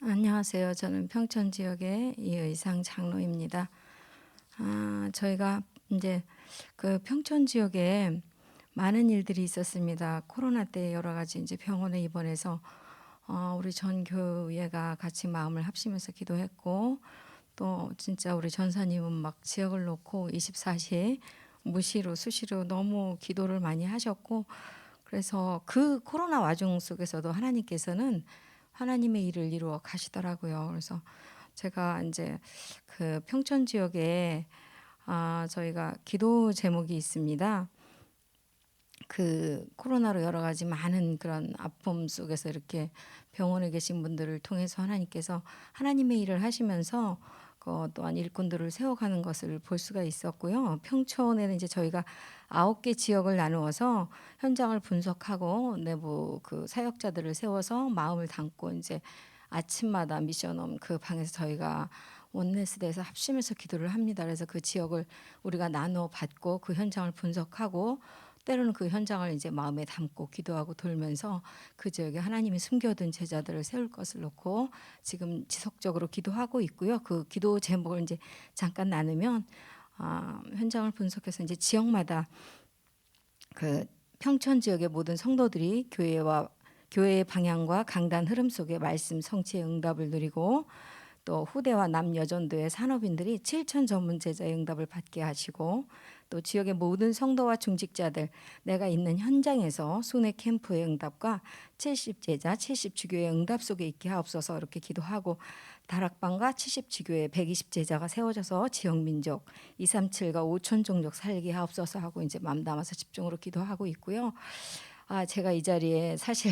안녕하세요. 저는 평촌 지역의 이의상 장로입니다. 저희가 이제 그 평촌 지역에 많은 일들이 있었습니다. 코로나 때 여러 가지 이제 병원에 입원해서 우리 전 교회가 같이 마음을 합심해서 기도했고, 또 진짜 우리 전사님은 막 지역을 놓고 24시 무시로 수시로 너무 기도를 많이 하셨고, 그래서 그 코로나 와중 속에서도 하나님께서는 하나님의 일을 이루어 가시더라고요. 그래서 제가 이제 그 평촌 지역에 저희가 기도 제목이 있습니다. 그 코로나로 여러 가지 많은 그런 아픔 속에서 이렇게 병원에 계신 분들을 통해서 하나님께서 하나님의 일을 하시면서 또한 일꾼들을 세워가는 것을 볼 수가 있었고요. 평촌에는 이제 저희가 9개 지역을 나누어서 현장을 분석하고 내부 그 사역자들을 세워서 마음을 담고 이제 아침마다 미션홈 그 방에서 저희가 원네스대에서 합심해서 기도를 합니다. 그래서 그 지역을 우리가 나누어 받고 그 현장을 분석하고 때로는 그 현장을 이제 마음에 담고 기도하고 돌면서 그 지역에 하나님이 숨겨둔 제자들을 세울 것을 놓고 지금 지속적으로 기도하고 있고요. 그 기도 제목을 이제 잠깐 나누면 현장을 분석해서 이제 지역마다 그 평촌 지역의 모든 성도들이 교회의 방향과 강단 흐름 속에 말씀 성취의 응답을 누리고, 또 후대와 남여전도의 산업인들이 7천 전문 제자의 응답을 받게 하시고, 또 지역의 모든 성도와 중직자들 내가 있는 현장에서 순회 캠프의 응답과 70제자 70주교의 응답 속에 있게 하옵소서 이렇게 기도하고, 다락방과 70주교의 120제자가 세워져서 지역민족 237과 5천 종족 살게 하옵소서 하고 이제 마음 담아서 집중으로 기도하고 있고요. 제가 이 자리에 사실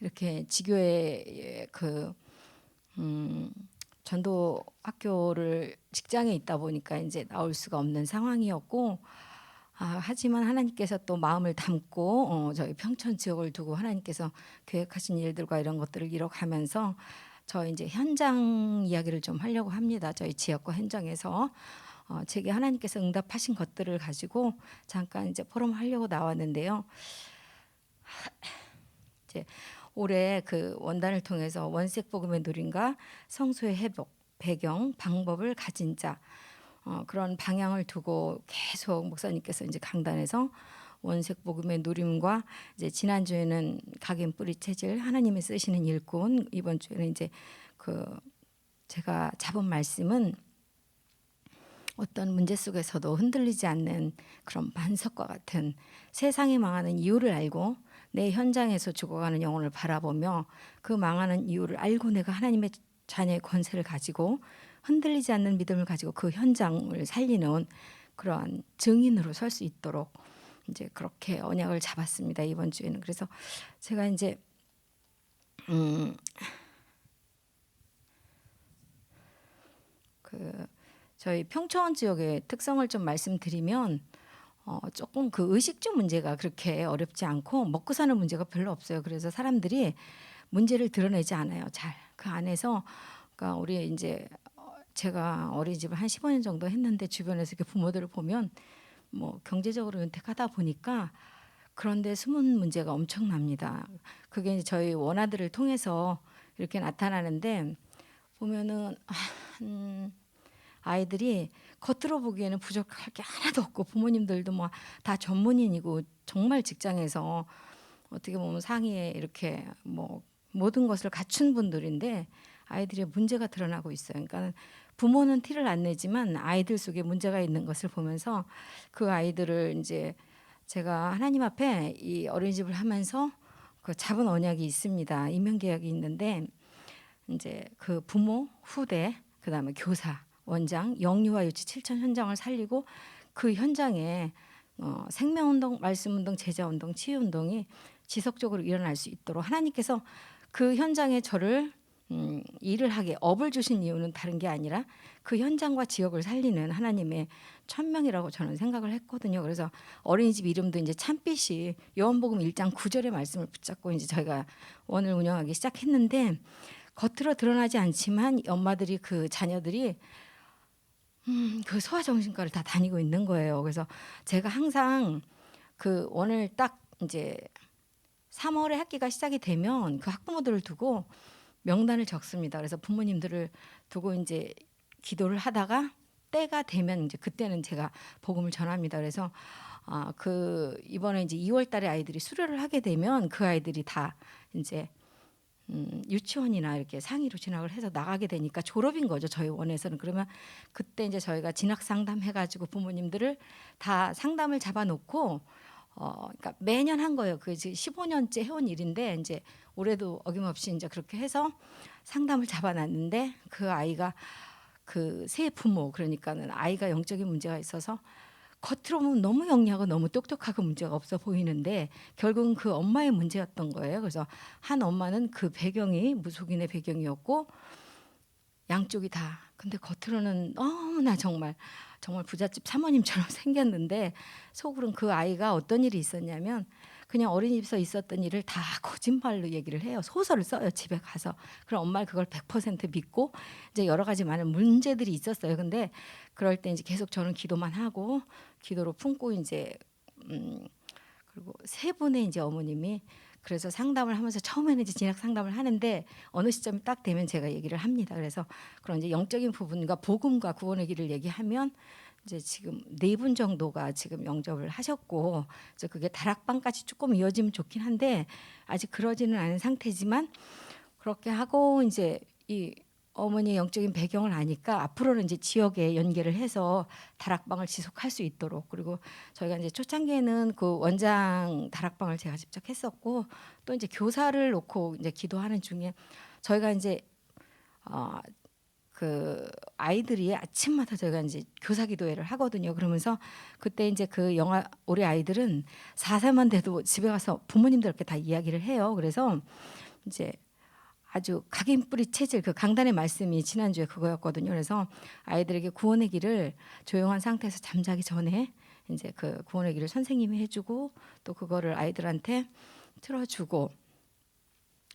이렇게 지교의 전도 학교를 직장에 있다 보니까 이제 나올 수가 없는 상황이었고, 하지만 하나님께서 또 마음을 담고 저희 평촌 지역을 두고 하나님께서 계획하신 일들과 이런 것들을 이뤄가면서 저 이제 현장 이야기를 좀 하려고 합니다. 저희 지역과 현장에서 제게 하나님께서 응답하신 것들을 가지고 잠깐 이제 포럼 하려고 나왔는데요. 이제 올해 그 원단을 통해서 원색 복음의 누림과 성소의 회복 배경 방법을 가진 자, 그런 방향을 두고 계속 목사님께서 이제 강단에서 원색 복음의 누림과 이제 지난주에는 각인 뿌리 체질 하나님이 쓰시는 일꾼, 이번 주에는 이제 그 제가 잡은 말씀은 어떤 문제 속에서도 흔들리지 않는 그런 반석과 같은 세상이 망하는 이유를 알고 내 현장에서 죽어가는 영혼을 바라보며 그 망하는 이유를 알고 내가 하나님의 자녀의 권세를 가지고 흔들리지 않는 믿음을 가지고 그 현장을 살리는 그러한 증인으로 설 수 있도록 이제 그렇게 언약을 잡았습니다. 이번 주에는. 그래서 제가 이제 그 저희 평촌 지역의 특성을 좀 말씀드리면 조금 그 의식주 문제가 그렇게 어렵지 않고 먹고 사는 문제가 별로 없어요. 그래서 사람들이 문제를 드러내지 않아요. 잘 그 안에서, 그러니까 우리 이제 제가 어린이집을 한 15년 정도 했는데 주변에서 이렇게 부모들을 보면 뭐 경제적으로 윤택하다 보니까 그런데 숨은 문제가 엄청납니다. 그게 이제 저희 원아들을 통해서 이렇게 나타나는데 보면은 아이들이 겉으로 보기에는 부족할 게 하나도 없고 부모님들도 뭐 다 전문인이고 정말 직장에서 어떻게 보면 상위에 이렇게 뭐 모든 것을 갖춘 분들인데 아이들의 문제가 드러나고 있어요. 그러니까 부모는 티를 안 내지만 아이들 속에 문제가 있는 것을 보면서 그 아이들을 이제 제가 하나님 앞에 이 어린이집을 하면서 그 잡은 언약이 있습니다. 임명계약이 있는데 이제 그 부모, 후대, 그다음에 교사, 원장, 영유아 유치 7천 현장을 살리고 그 현장에 생명운동, 말씀운동, 제자운동, 치유운동이 지속적으로 일어날 수 있도록 하나님께서 그 현장에 저를 일을 하게 업을 주신 이유는 다른 게 아니라 그 현장과 지역을 살리는 하나님의 천명이라고 저는 생각을 했거든요. 그래서 어린이집 이름도 이제 참빛이 요한복음 1장 9절의 말씀을 붙잡고 이제 저희가 원을 운영하기 시작했는데, 겉으로 드러나지 않지만 엄마들이 그 자녀들이 그 소아정신과를 다 다니고 있는 거예요. 그래서 제가 항상 그 원을 딱 이제 3월에 학기가 시작이 되면 그 학부모들을 두고 명단을 적습니다. 그래서 부모님들을 두고 이제 기도를 하다가 때가 되면 이제 그때는 제가 복음을 전합니다. 그래서 그 이번에 이제 2월 달에 아이들이 수료를 하게 되면 그 아이들이 다 이제 유치원이나 이렇게 상위로 진학을 해서 나가게 되니까 졸업인 거죠. 저희 원에서는. 그러면 그때 이제 저희가 진학 상담해 가지고 부모님들을 다 상담을 잡아 놓고 그러니까 매년 한 거예요. 그 지금 15년째 해온 일인데 이제 올해도 어김없이 이제 그렇게 해서 상담을 잡아 놨는데 그 아이가 그 새 부모 그러니까는 아이가 영적인 문제가 있어서 겉으로 보면 너무 영리하고 너무 똑똑하고 문제가 없어 보이는데 결국은 그 엄마의 문제였던 거예요. 그래서 한 엄마는 그 배경이 무속인의 배경이었고 양쪽이 다. 근데 겉으로는 너무나 정말 부잣집 사모님처럼 생겼는데 속으로는 그 아이가 어떤 일이 있었냐면 그냥 어린이집에서 있었던 일을 다 거짓말로 얘기를 해요. 소설을 써요 집에 가서. 그럼 엄마를 그걸 100% 믿고 이제 여러 가지 많은 문제들이 있었어요. 근데 그럴 때 이제 계속 저는 기도만 하고 기도로 품고 이제 그리고 세 분의 이제 어머님이 그래서 상담을 하면서 처음에는 이제 진학 상담을 하는데 어느 시점이 딱 되면 제가 얘기를 합니다. 그래서 그런 이제 영적인 부분과 복음과 구원의 길을 얘기하면 이제 지금 4분 정도가 지금 영접을 하셨고 그래서 그게 다락방까지 조금 이어지면 좋긴 한데 아직 그러지는 않은 상태지만 그렇게 하고 이제 이 어머니의 영적인 배경을 아니까 앞으로는 이제 지역에 연계를 해서 다락방을 지속할 수 있도록 그리고 저희가 이제 초창기에는 그 원장 다락방을 제가 직접 했었고 또 이제 교사를 놓고 이제 기도하는 중에 저희가 이제 그 아이들이 아침마다 저희가 이제 교사 기도회를 하거든요. 그러면서 그때 이제 그 우리 아이들은 4세만 돼도 집에 가서 부모님들께 다 이야기를 해요. 그래서 이제 아주 각인 뿌리 체질 그 강단의 말씀이 지난주에 그거였거든요. 그래서 아이들에게 구원의 길을 조용한 상태에서 잠자기 전에 이제 그 구원의 길을 선생님이 해주고 또 그거를 아이들한테 틀어주고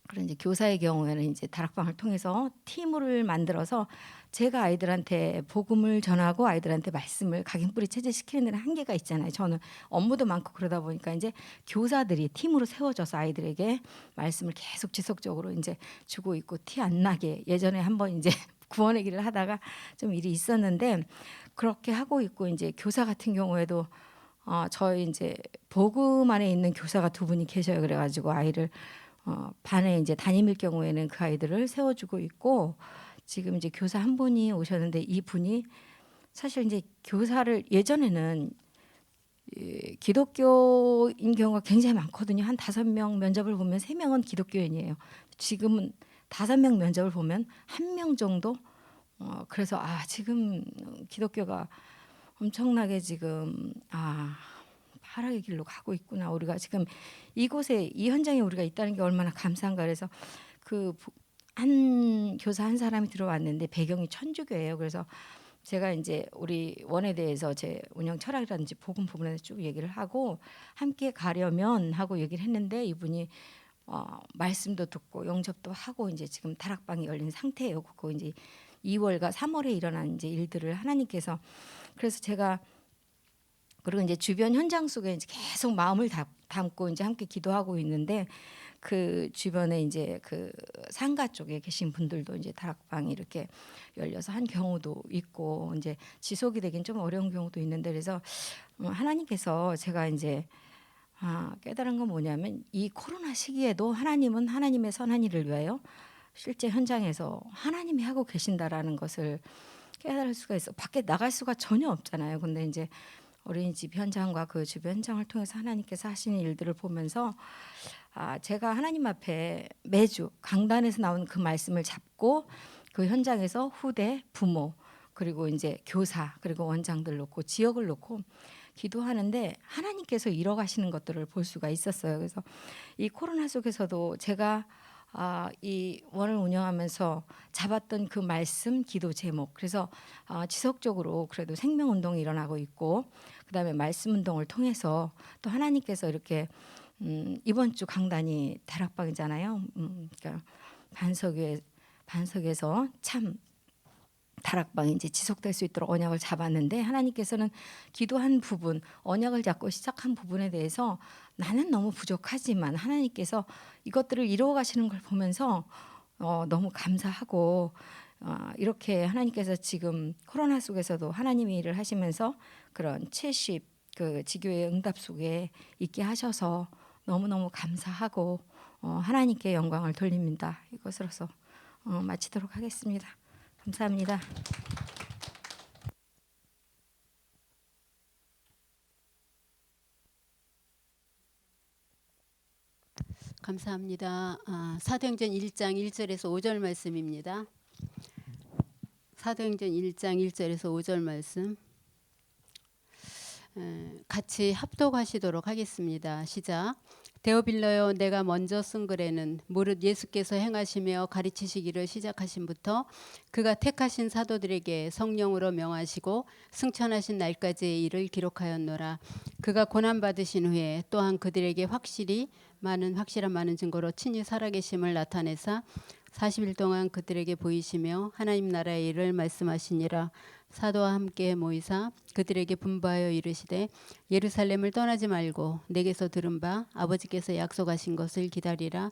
그런 이제 교사의 경우에는 이제 다락방을 통해서 팀을 만들어서 제가 아이들한테 복음을 전하고 아이들한테 말씀을 각인뿌리 체제시키는 데는 한계가 있잖아요. 저는 업무도 많고 그러다 보니까 이제 교사들이 팀으로 세워져서 아이들에게 말씀을 계속 지속적으로 이제 주고 있고 티 안 나게 예전에 한번 이제 구원의 길을 하다가 좀 일이 있었는데 그렇게 하고 있고 이제 교사 같은 경우에도 저희 이제 복음 안에 있는 교사가 2분이 계셔요. 그래가지고 아이를 반에 이제 담임일 경우에는 그 아이들을 세워주고 있고 지금 이제 교사 한 분이 오셨는데 이 분이 사실 이제 교사를 예전에는 기독교인 경우가 굉장히 많거든요. 한 5명 면접을 보면 3명은 기독교인이에요. 지금은 5명 면접을 보면 1명 정도 그래서 지금 기독교가 엄청나게 지금 하락의 길로 가고 있구나. 우리가 지금 이곳에 이 현장에 우리가 있다는 게 얼마나 감사한가. 그래서 그 한 교사 한 사람이 들어왔는데 배경이 천주교예요. 그래서 제가 이제 우리 원에 대해서 제 운영 철학이라든지 복음 부분에 대해서 쭉 얘기를 하고 함께 가려면 하고 얘기를 했는데 이분이 말씀도 듣고 영접도 하고 이제 지금 다락방이 열린 상태예요. 그거 이제 2월과 3월에 일어난 이제 일들을 하나님께서 그래서 제가 그리고 이제 주변 현장 속에 이제 계속 마음을 담고 이제 함께 기도하고 있는데 그 주변에 이제 그 상가 쪽에 계신 분들도 이제 다락방이 이렇게 열려서 한 경우도 있고 이제 지속이 되긴 좀 어려운 경우도 있는데 그래서 하나님께서 제가 이제 깨달은 건 뭐냐면 이 코로나 시기에도 하나님은 하나님의 선한 일을 위하여 실제 현장에서 하나님이 하고 계신다라는 것을 깨달을 수가 있어. 밖에 나갈 수가 전혀 없잖아요. 근데 이제 어린이집 현장과 그 주변 현장을 통해서 하나님께서 하시는 일들을 보면서 제가 하나님 앞에 매주 강단에서 나온 그 말씀을 잡고 그 현장에서 후대, 부모 그리고 이제 교사 그리고 원장들 놓고 지역을 놓고 기도하는데 하나님께서 이뤄가시는 것들을 볼 수가 있었어요. 그래서 이 코로나 속에서도 제가 이 원을 운영하면서 잡았던 그 말씀 기도 제목 그래서 지속적으로 그래도 생명운동이 일어나고 있고 그다음에 말씀 운동을 통해서 또 하나님께서 이렇게 이번 주 강단이 다락방이잖아요. 그러니까 반석에서 참 다락방이 이제 지속될 수 있도록 언약을 잡았는데 하나님께서는 기도한 부분 언약을 잡고 시작한 부분에 대해서 나는 너무 부족하지만 하나님께서 이것들을 이루어 가시는 걸 보면서 너무 감사하고 이렇게 하나님께서 지금 코로나 속에서도 하나님의 일을 하시면서 그런 70 그 지교의 응답 속에 있게 하셔서 너무너무 감사하고 하나님께 영광을 돌립니다. 이것으로서 마치도록 하겠습니다. 감사합니다. 감사합니다. 사도행전 1장 1절에서 5절 말씀입니다. 사도행전 1장 1절에서 5절 말씀 같이 합독하시도록 하겠습니다. 시작. 데오빌러여, 내가 먼저 쓴 글에는 무릇 예수께서 행하시며 가르치시기를 시작하신부터 그가 택하신 사도들에게 성령으로 명하시고 승천하신 날까지의 일을 기록하였노라. 그가 고난받으신 후에 또한 그들에게 확실한 많은 증거로 친히 살아계심을 나타내사 40일 동안 그들에게 보이시며 하나님 나라의 일을 말씀하시니라. 사도와 함께 모이사 그들에게 분부하여 이르시되 예루살렘을 떠나지 말고 내게서 들은 바 아버지께서 약속하신 것을 기다리라.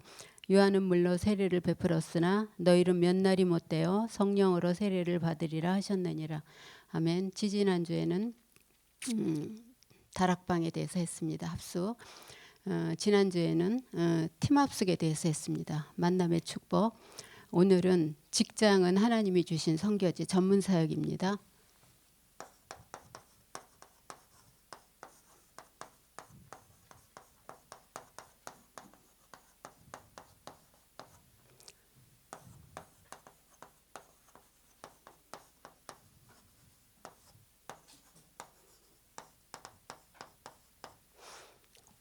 요한은 물로 세례를 베풀었으나 너희는 몇 날이 못되어 성령으로 세례를 받으리라 하셨느니라. 아멘. 지지난주에는 다락방에 대해서 했습니다. 합숙. 지난주에는 팀 합숙에 대해서 했습니다. 만남의 축복. 오늘은 직장은 하나님이 주신 선교지 전문 사역입니다.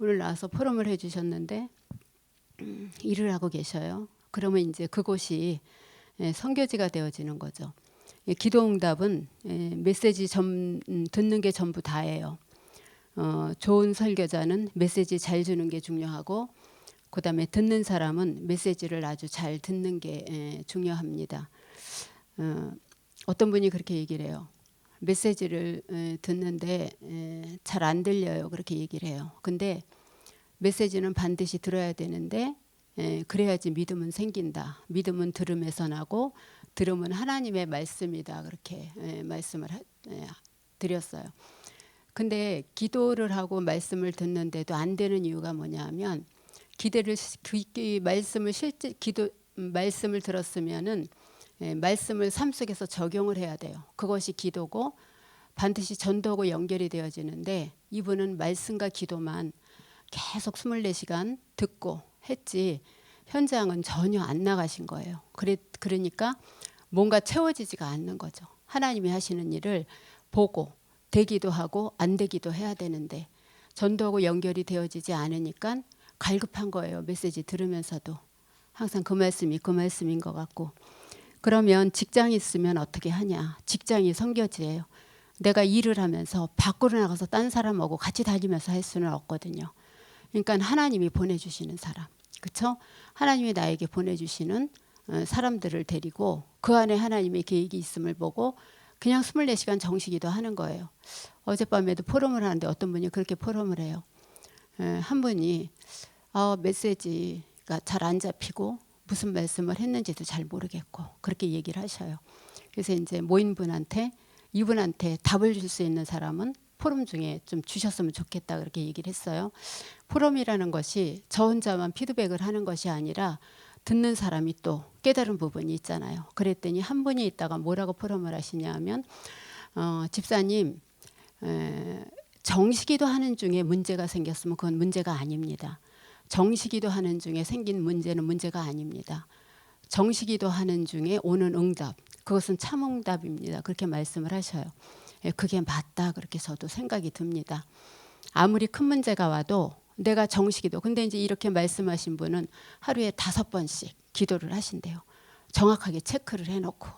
오늘 나와서 포럼을 해주셨는데 일을 하고 계셔요. 그러면 이제 그곳이 선교지가 되어지는 거죠. 기도응답은 메시지 듣는 게 전부 다예요. 좋은 설교자는 메시지 잘 주는 게 중요하고 그 다음에 듣는 사람은 메시지를 아주 잘 듣는 게 중요합니다. 어떤 분이 그렇게 얘기를 해요. 메시지를 듣는데 잘 안 들려요. 그렇게 얘기를 해요. 근데 메시지는 반드시 들어야 되는데 그래야지 믿음은 생긴다. 믿음은 들음에서 나고 들음은 하나님의 말씀이다. 그렇게 말씀을 드렸어요. 근데 기도를 하고 말씀을 듣는데도 안 되는 이유가 뭐냐 하면 말씀을 들었으면은 말씀을 삶 속에서 적용을 해야 돼요. 그것이 기도고 반드시 전도하고 연결이 되어지는데 이분은 말씀과 기도만 계속 24시간 듣고 했지 현장은 전혀 안 나가신 거예요. 그러니까 뭔가 채워지지가 않는 거죠. 하나님이 하시는 일을 보고 되기도 하고 안 되기도 해야 되는데 전도하고 연결이 되어지지 않으니까 갈급한 거예요. 메시지 들으면서도 항상 그 말씀인 것 같고. 그러면 직장이 있으면 어떻게 하냐. 직장이 선교지예요. 내가 일을 하면서 밖으로 나가서 딴 사람하고 같이 다니면서 할 수는 없거든요. 그러니까 하나님이 보내주시는 사람, 그렇죠? 하나님이 나에게 보내주시는 사람들을 데리고 그 안에 하나님의 계획이 있음을 보고 그냥 24시간 정식기도 하는 거예요. 어젯밤에도 포럼을 하는데 어떤 분이 그렇게 포럼을 해요. 한 분이 메시지가 잘 안 잡히고 무슨 말씀을 했는지도 잘 모르겠고 그렇게 얘기를 하셔요. 그래서 이제 모인 분한테 이분한테 답을 줄 수 있는 사람은 포럼 중에 좀 주셨으면 좋겠다 그렇게 얘기를 했어요. 포럼이라는 것이 저 혼자만 피드백을 하는 것이 아니라 듣는 사람이 또 깨달은 부분이 있잖아요. 그랬더니 한 분이 있다가 뭐라고 포럼을 하시냐 하면 집사님 정시기도 하는 중에 문제가 생겼으면 그건 문제가 아닙니다. 정시기도 하는 중에 생긴 문제는 문제가 아닙니다. 정시기도 하는 중에 오는 응답 그것은 참 응답입니다. 그렇게 말씀을 하셔요. 그게 맞다 그렇게 저도 생각이 듭니다. 아무리 큰 문제가 와도 내가 정시기도 근데 이제 이렇게 말씀하신 분은 하루에 5번씩 기도를 하신대요. 정확하게 체크를 해놓고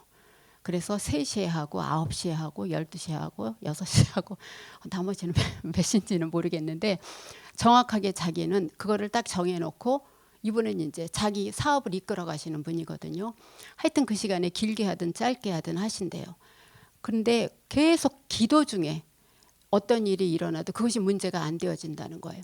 그래서 3시에 하고 9시에 하고 12시에 하고 6시에 하고 나머지는 몇인지는 모르겠는데 정확하게 자기는 그거를 딱 정해놓고 이분은 이제 자기 사업을 이끌어 가시는 분이거든요. 하여튼 그 시간에 길게 하든 짧게 하든 하신대요. 그런데 계속 기도 중에 어떤 일이 일어나도 그것이 문제가 안 되어진다는 거예요.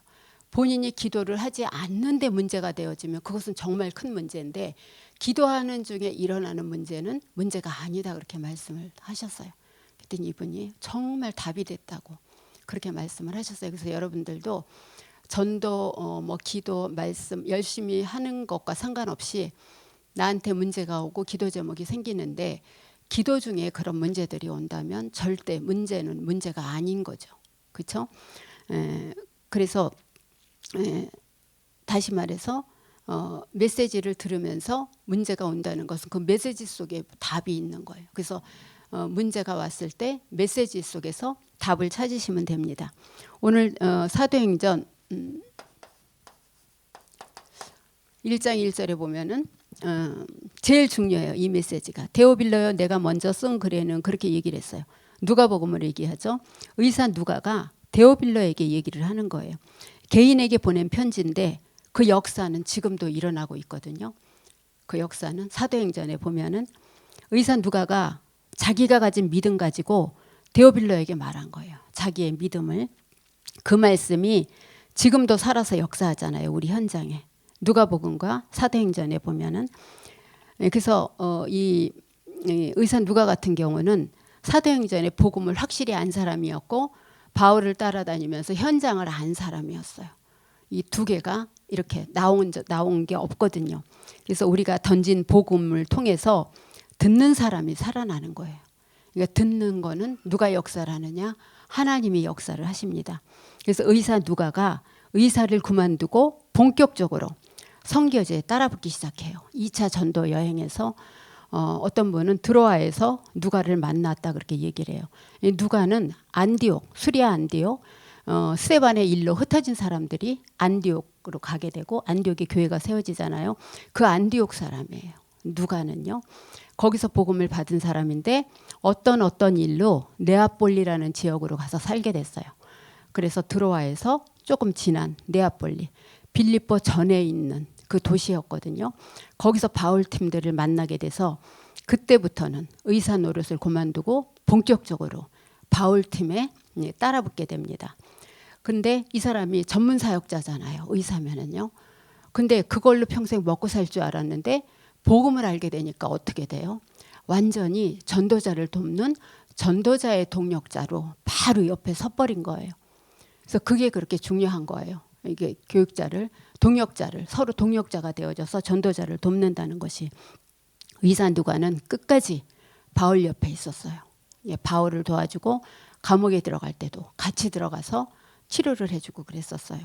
본인이 기도를 하지 않는데 문제가 되어지면 그것은 정말 큰 문제인데 기도하는 중에 일어나는 문제는 문제가 아니다 그렇게 말씀을 하셨어요. 그랬더니 이분이 정말 답이 됐다고 그렇게 말씀을 하셨어요. 그래서 여러분들도 전도 뭐 기도 말씀 열심히 하는 것과 상관없이 나한테 문제가 오고 기도 제목이 생기는데 기도 중에 그런 문제들이 온다면 절대 문제는 문제가 아닌 거죠. 그렇죠? 그래서 다시 말해서 메시지를 들으면서 문제가 온다는 것은 그 메시지 속에 답이 있는 거예요. 그래서 문제가 왔을 때 메시지 속에서 답을 찾으시면 됩니다. 오늘 사도행전 1장 1절에 보면은 제일 중요해요. 이 메시지가. 데오빌로여 내가 먼저 쓴 글에는 그렇게 얘기를 했어요. 누가복음을 얘기하죠. 의사 누가가 데오빌로에게 얘기를 하는 거예요. 개인에게 보낸 편지인데 그 역사는 지금도 일어나고 있거든요. 그 역사는 사도행전에 보면은 의사 누가가 자기가 가진 믿음 가지고 데오빌로에게 말한 거예요. 자기의 믿음을. 그 말씀이 지금도 살아서 역사하잖아요. 우리 현장에. 누가복음과 사도행전에 보면은. 그래서 이 의사 누가 같은 경우는 사도행전에 복음을 확실히 안 사람이었고 바울을 따라다니면서 현장을 안 사람이었어요. 이 두 개가 이렇게 나온 게 없거든요. 그래서 우리가 던진 복음을 통해서 듣는 사람이 살아나는 거예요. 그러니까 듣는 거는 누가 역사를 하느냐? 하나님이 역사를 하십니다. 그래서 의사 누가가 의사를 그만두고 본격적으로 선교지에 따라붙기 시작해요. 2차 전도 여행에서 어떤 분은 드로아에서 누가를 만났다 그렇게 얘기를 해요. 누가는 안디옥, 수리아 안디옥, 스데반의 일로 흩어진 사람들이 안디옥으로 가게 되고 안디옥에 교회가 세워지잖아요. 그 안디옥 사람이에요. 누가는요. 거기서 복음을 받은 사람인데 어떤 일로 네아폴리라는 지역으로 가서 살게 됐어요. 그래서 드로아에서 조금 지난 네아폴리, 빌립보 전에 있는 그 도시였거든요. 거기서 바울 팀들을 만나게 돼서 그때부터는 의사 노릇을 그만두고 본격적으로 바울 팀에 따라붙게 됩니다. 근데 이 사람이 전문 사역자잖아요. 의사면은요. 근데 그걸로 평생 먹고 살 줄 알았는데 복음을 알게 되니까 어떻게 돼요? 완전히 전도자를 돕는 전도자의 동력자로 바로 옆에 섰버린 거예요. 그래서 그게 그렇게 중요한 거예요. 이게 교육자를 동역자를 서로 동역자가 되어져서 전도자를 돕는다는 것이. 의사 누가는 끝까지 바울 옆에 있었어요. 바울을 도와주고 감옥에 들어갈 때도 같이 들어가서 치료를 해주고 그랬었어요.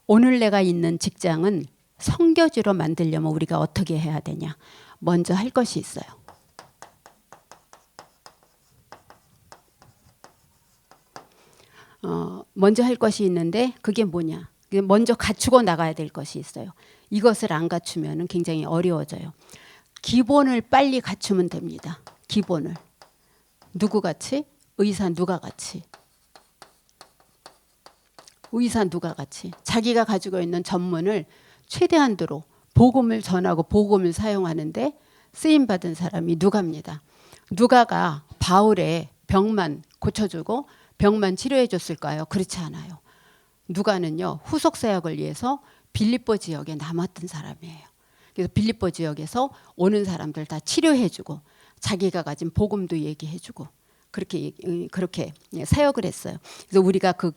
오늘 내가 있는 직장은 선교지로 만들려면 우리가 어떻게 해야 되냐? 먼저 할 것이 있어요. 먼저 할 것이 있는데 그게 뭐냐? 먼저 갖추고 나가야 될 것이 있어요. 이것을 안 갖추면 굉장히 어려워져요. 기본을 빨리 갖추면 됩니다. 기본을. 누구같이? 의사 누가같이. 의사 누가같이. 자기가 가지고 있는 전문을 최대한도로 복음을 전하고 복음을 사용하는데 쓰임받은 사람이 누가입니다. 누가가 바울의 병만 고쳐주고 병만 치료해 줬을까요? 그렇지 않아요. 누가는요. 후속 사역을 위해서 빌립보 지역에 남았던 사람이에요. 그래서 빌립보 지역에서 오는 사람들 다 치료해주고 자기가 가진 복음도 얘기해주고 그렇게 사역을 했어요. 그래서 우리가 그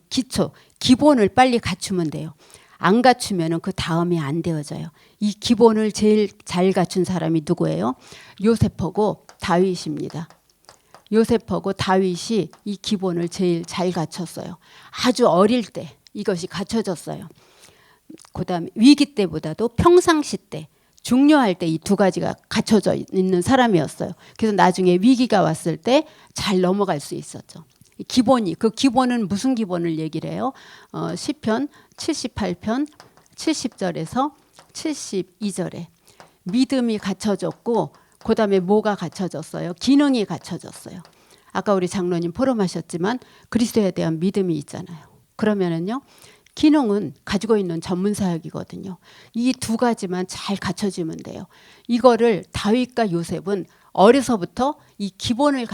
기본을 빨리 갖추면 돼요. 안 갖추면 그 다음이 안 되어져요. 이 기본을 제일 잘 갖춘 사람이 누구예요? 요셉하고 다윗입니다. 요셉하고 다윗이 이 기본을 제일 잘 갖췄어요. 아주 어릴 때 이것이 갖춰졌어요. 그다음 위기 때보다도 평상시 때 중요할 때 이 두 가지가 갖춰져 있는 사람이었어요. 그래서 나중에 위기가 왔을 때 잘 넘어갈 수 있었죠. 기본이 그 기본은 무슨 기본을 얘기를 해요? 시편 78편 70절에서 72절에 믿음이 갖춰졌고 그다음에 뭐가 갖춰졌어요? 기능이 갖춰졌어요. 아까 우리 장로님 포럼하셨지만 그리스도에 대한 믿음이 있잖아요. 그러면은요. 기능은 가지고 있는 전문 사역이거든요. 이 두 가지만 잘 갖춰지면 돼요. 이거를 다윗과 요셉은 어려서부터 이 기본을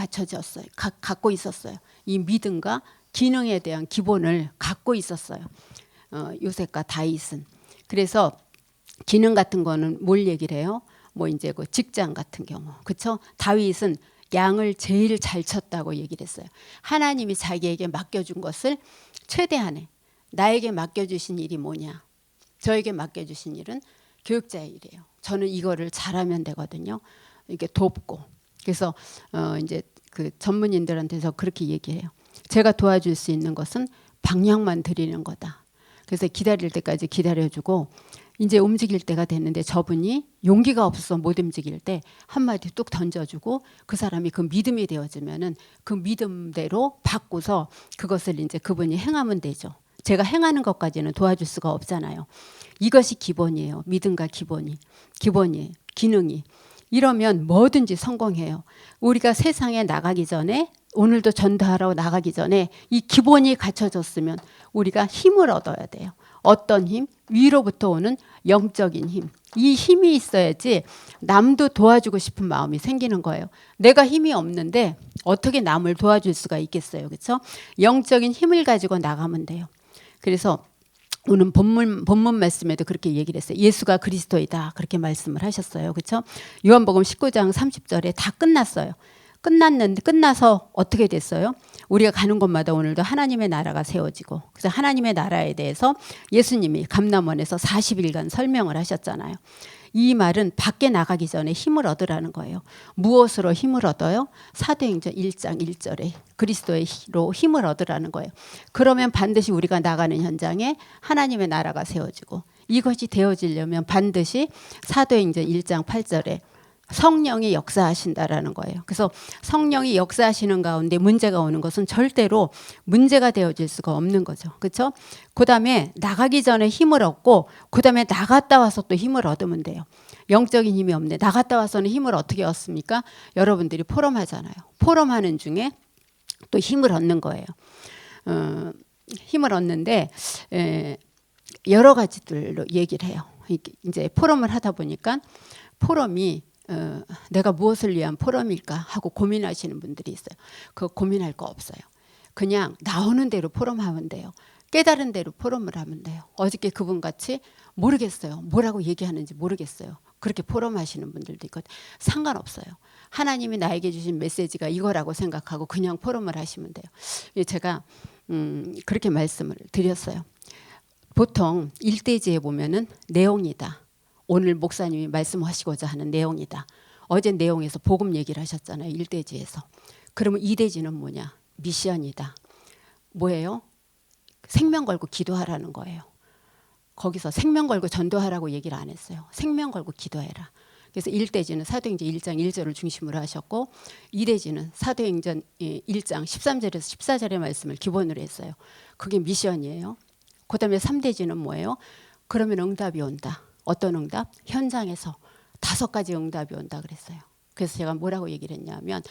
갖고 있었어요. 이 믿음과 기능에 대한 기본을 갖고 있었어요. 요셉과 다윗은. 그래서 기능 같은 거는 뭘 얘기를 해요? 뭐 이제 그 직장 같은 경우, 그렇죠? 다윗은 양을 제일 잘 쳤다고 얘기를 했어요. 하나님이 자기에게 맡겨준 것을 최대한에, 나에게 맡겨주신 일이 뭐냐? 저에게 맡겨주신 일은 교육자의 일이에요. 저는 이거를 잘하면 되거든요. 이게 돕고. 그래서 이제 그 전문인들한테서 그렇게 얘기해요. 제가 도와줄 수 있는 것은 방향만 드리는 거다. 그래서 기다릴 때까지 기다려주고 이제 움직일 때가 됐는데 저분이 용기가 없어서 못 움직일 때 한마디 뚝 던져주고 그 사람이 그 믿음이 되어지면은 그 믿음대로 받고서 그것을 이제 그분이 행하면 되죠. 제가 행하는 것까지는 도와줄 수가 없잖아요. 이것이 기본이에요. 믿음과 기본이에요. 기능이. 이러면 뭐든지 성공해요. 우리가 세상에 나가기 전에, 오늘도 전도하러 나가기 전에 이 기본이 갖춰졌으면 우리가 힘을 얻어야 돼요. 어떤 힘? 위로부터 오는 영적인 힘. 이 힘이 있어야지 남도 도와주고 싶은 마음이 생기는 거예요. 내가 힘이 없는데 어떻게 남을 도와줄 수가 있겠어요. 그렇죠? 영적인 힘을 가지고 나가면 돼요. 그래서 오늘 본문 말씀에도 그렇게 얘기를 했어요. 예수가 그리스도이다. 그렇게 말씀을 하셨어요. 그렇죠? 요한복음 19장 30절에 다 끝났어요. 끝나서 어떻게 됐어요? 우리가 가는 곳마다 오늘도 하나님의 나라가 세워지고, 그래서 하나님의 나라에 대해서 예수님이 감람원에서 40일간 설명을 하셨잖아요. 이 말은 밖에 나가기 전에 힘을 얻으라는 거예요. 무엇으로 힘을 얻어요? 사도행전 1장 1절에 그리스도의 로 힘을 얻으라는 거예요. 그러면 반드시 우리가 나가는 현장에 하나님의 나라가 세워지고, 이것이 되어지려면 반드시 사도행전 1장 8절에 성령이 역사하신다라는 거예요. 그래서 성령이 역사하시는 가운데 문제가 오는 것은 절대로 문제가 되어질 수가 없는 거죠. 그렇죠? 그다음에 나가기 전에 힘을 얻고 그다음에 나갔다 와서 또 힘을 얻으면 돼요. 영적인 힘이 없네. 나갔다 와서는 힘을 어떻게 얻습니까? 여러분들이 포럼하잖아요. 포럼하는 중에 또 힘을 얻는 거예요. 힘을 얻는데 여러 가지들로 얘기를 해요. 이제 포럼을 하다 보니까 포럼이 내가 무엇을 위한 포럼일까 하고 고민하시는 분들이 있어요. 그거 고민할 거 없어요. 그냥 나오는 대로 포럼하면 돼요. 깨달은 대로 포럼을 하면 돼요. 어저께 그분같이 모르겠어요. 뭐라고 얘기하는지 모르겠어요. 그렇게 포럼하시는 분들도 있거든요. 상관없어요. 하나님이 나에게 주신 메시지가 이거라고 생각하고 그냥 포럼을 하시면 돼요. 제가 그렇게 말씀을 드렸어요. 보통 일대지에 보면은 내용이다. 오늘 목사님이 말씀하시고자 하는 내용이다. 어제 내용에서 복음 얘기를 하셨잖아요. 1대지에서. 그러면 2대지는 뭐냐? 미션이다. 뭐예요? 생명 걸고 기도하라는 거예요. 거기서 생명 걸고 전도하라고 얘기를 안 했어요. 생명 걸고 기도해라. 그래서 1대지는 사도행전 1장 1절을 중심으로 하셨고 2대지는 사도행전 1장 13절에서 14절의 말씀을 기본으로 했어요. 그게 미션이에요. 그다음에 3대지는 뭐예요? 그러면 응답이 온다. 어떤 응답? 현장에서 5가지 응답이 온다 그랬어요. 그래서 제가 뭐라고 얘기를 했냐면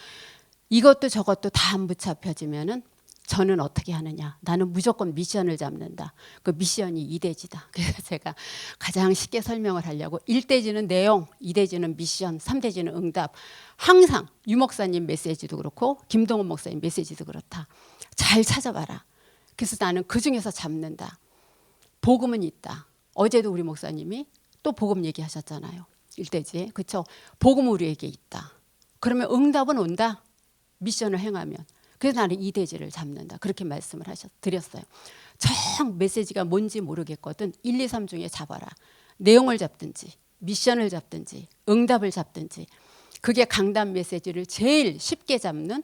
이것도 저것도 다 안 붙잡혀지면은 저는 어떻게 하느냐. 나는 무조건 미션을 잡는다. 그 미션이 2대지다. 그래서 제가 가장 쉽게 설명을 하려고 1대지는 내용, 2대지는 미션, 3대지는 응답. 항상 유 목사님 메시지도 그렇고 김동원 목사님 메시지도 그렇다. 잘 찾아봐라. 그래서 나는 그중에서 잡는다. 복음은 있다. 어제도 우리 목사님이 또 복음 얘기하셨잖아요. 1대지에. 그렇죠? 복음 우리에게 있다. 그러면 응답은 온다. 미션을 행하면. 그래서 나는 2대지를 잡는다. 그렇게 말씀을 드렸어요. 정 메시지가 뭔지 모르겠거든. 1, 2, 3 중에 잡아라. 내용을 잡든지 미션을 잡든지 응답을 잡든지 그게 강단 메시지를 제일 쉽게 잡는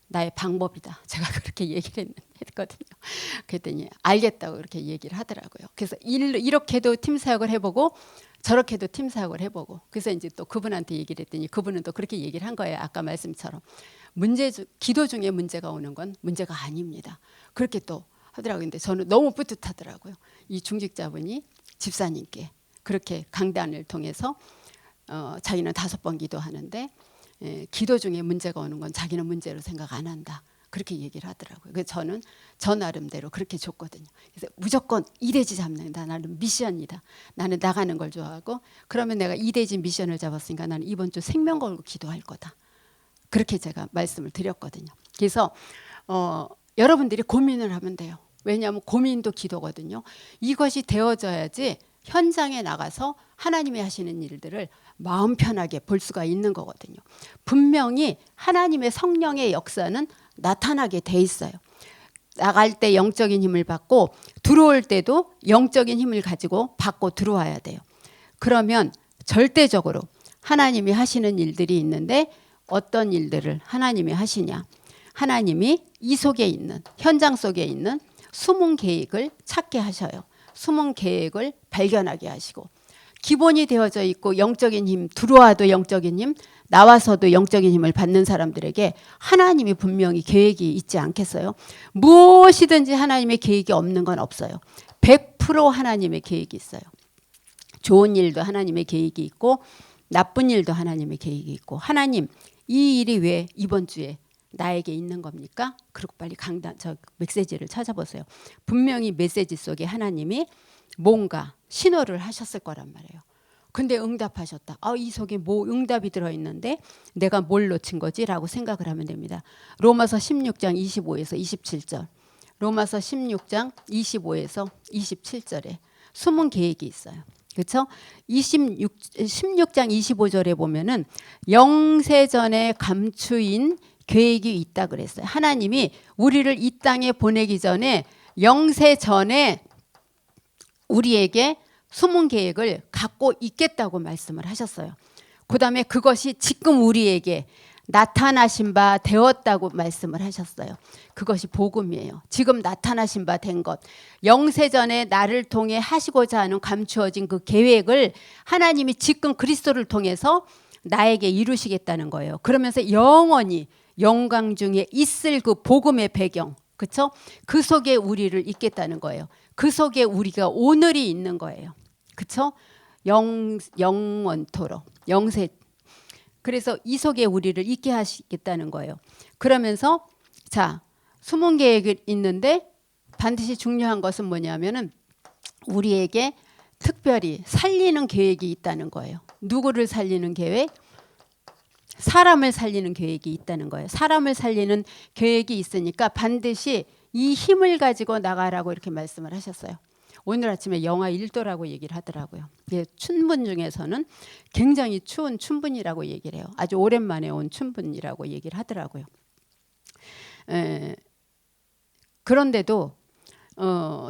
나의 방법이다. 제가 그렇게 얘기를 했거든요. 그랬더니 알겠다고 그렇게 얘기를 하더라고요. 그래서 이렇게도 팀 사역을 해보고 저렇게도 팀 사역을 해보고 그래서 이제 또 그분한테 얘기를 했더니 그분은 또 그렇게 얘기를 한 거예요. 아까 말씀처럼 기도 중에 문제가 오는 건 문제가 아닙니다. 그렇게 또 하더라고요. 근데 저는 너무 뿌듯하더라고요. 이 중직자분이 집사님께 그렇게 강단을 통해서 자기는 5번 기도하는데 기도 중에 문제가 오는 건 자기는 문제로 생각 안 한다. 그렇게 얘기를 하더라고요. 그래서 저는 저 나름대로 그렇게 줬거든요. 그래서 무조건 2대지 잡는다. 나는 미션이다. 나는 나가는 걸 좋아하고 그러면 내가 2대지 미션을 잡았으니까 나는 이번 주 생명 걸고 기도할 거다. 그렇게 제가 말씀을 드렸거든요. 그래서 여러분들이 고민을 하면 돼요. 왜냐하면 고민도 기도거든요. 이것이 되어져야지 현장에 나가서 하나님이 하시는 일들을 마음 편하게 볼 수가 있는 거거든요. 분명히 하나님의 성령의 역사는 나타나게 돼 있어요. 나갈 때 영적인 힘을 받고 들어올 때도 영적인 힘을 가지고 받고 들어와야 돼요. 그러면 절대적으로 하나님이 하시는 일들이 있는데 어떤 일들을 하나님이 하시냐. 하나님이 이 속에 있는 현장 속에 있는 숨은 계획을 찾게 하셔요. 숨은 계획을 발견하게 하시고 기본이 되어져 있고 영적인 힘 들어와도 영적인 힘 나와서도 영적인 힘을 받는 사람들에게 하나님이 분명히 계획이 있지 않겠어요? 무엇이든지 하나님의 계획이 없는 건 없어요. 100% 하나님의 계획이 있어요. 좋은 일도 하나님의 계획이 있고 나쁜 일도 하나님의 계획이 있고 하나님 이 일이 왜 이번 주에 나에게 있는 겁니까? 그리고 빨리 저 메시지를 찾아보세요. 분명히 메시지 속에 하나님이 뭔가 신호를 하셨을 거란 말이에요. 근데 응답하셨다. 이 속에 뭐 응답이 들어있는데 내가 뭘 놓친 거지? 라고 생각을 하면 됩니다. 로마서 16장 25에서 27절. 로마서 16장 25에서 27절에 숨은 계획이 있어요. 그렇죠? 16장 25절에 보면은 영세전에 감추인 계획이 있다 그랬어요. 하나님이 우리를 이 땅에 보내기 전에 영세전에 우리에게 숨은 계획을 갖고 있겠다고 말씀을 하셨어요. 그 다음에 그것이 지금 우리에게 나타나신 바 되었다고 말씀을 하셨어요. 그것이 복음이에요. 지금 나타나신 바 된 것. 영세전에 나를 통해 하시고자 하는 감추어진 그 계획을 하나님이 지금 그리스도를 통해서 나에게 이루시겠다는 거예요. 그러면서 영원히 영광 중에 있을 그 복음의 배경, 그렇죠? 그 속에 우리를 있겠다는 거예요. 그 속에 우리가 오늘이 있는 거예요. 그렇죠? 영원토록 영세. 그래서 이 속에 우리를 있게 하시겠다는 거예요. 그러면서 자, 숨은 계획이 있는데 반드시 중요한 것은 뭐냐면은 우리에게 특별히 살리는 계획이 있다는 거예요. 누구를 살리는 계획? 사람을 살리는 계획이 있다는 거예요. 사람을 살리는 계획이 있으니까 반드시 이 힘을 가지고 나가라고 이렇게 말씀을 하셨어요. 오늘 아침에 영하 1도라고 얘기를 하더라고요. 예, 춘분 중에서는 굉장히 추운 춘분이라고 얘기를 해요. 아주 오랜만에 온 춘분이라고 얘기를 하더라고요. 그런데도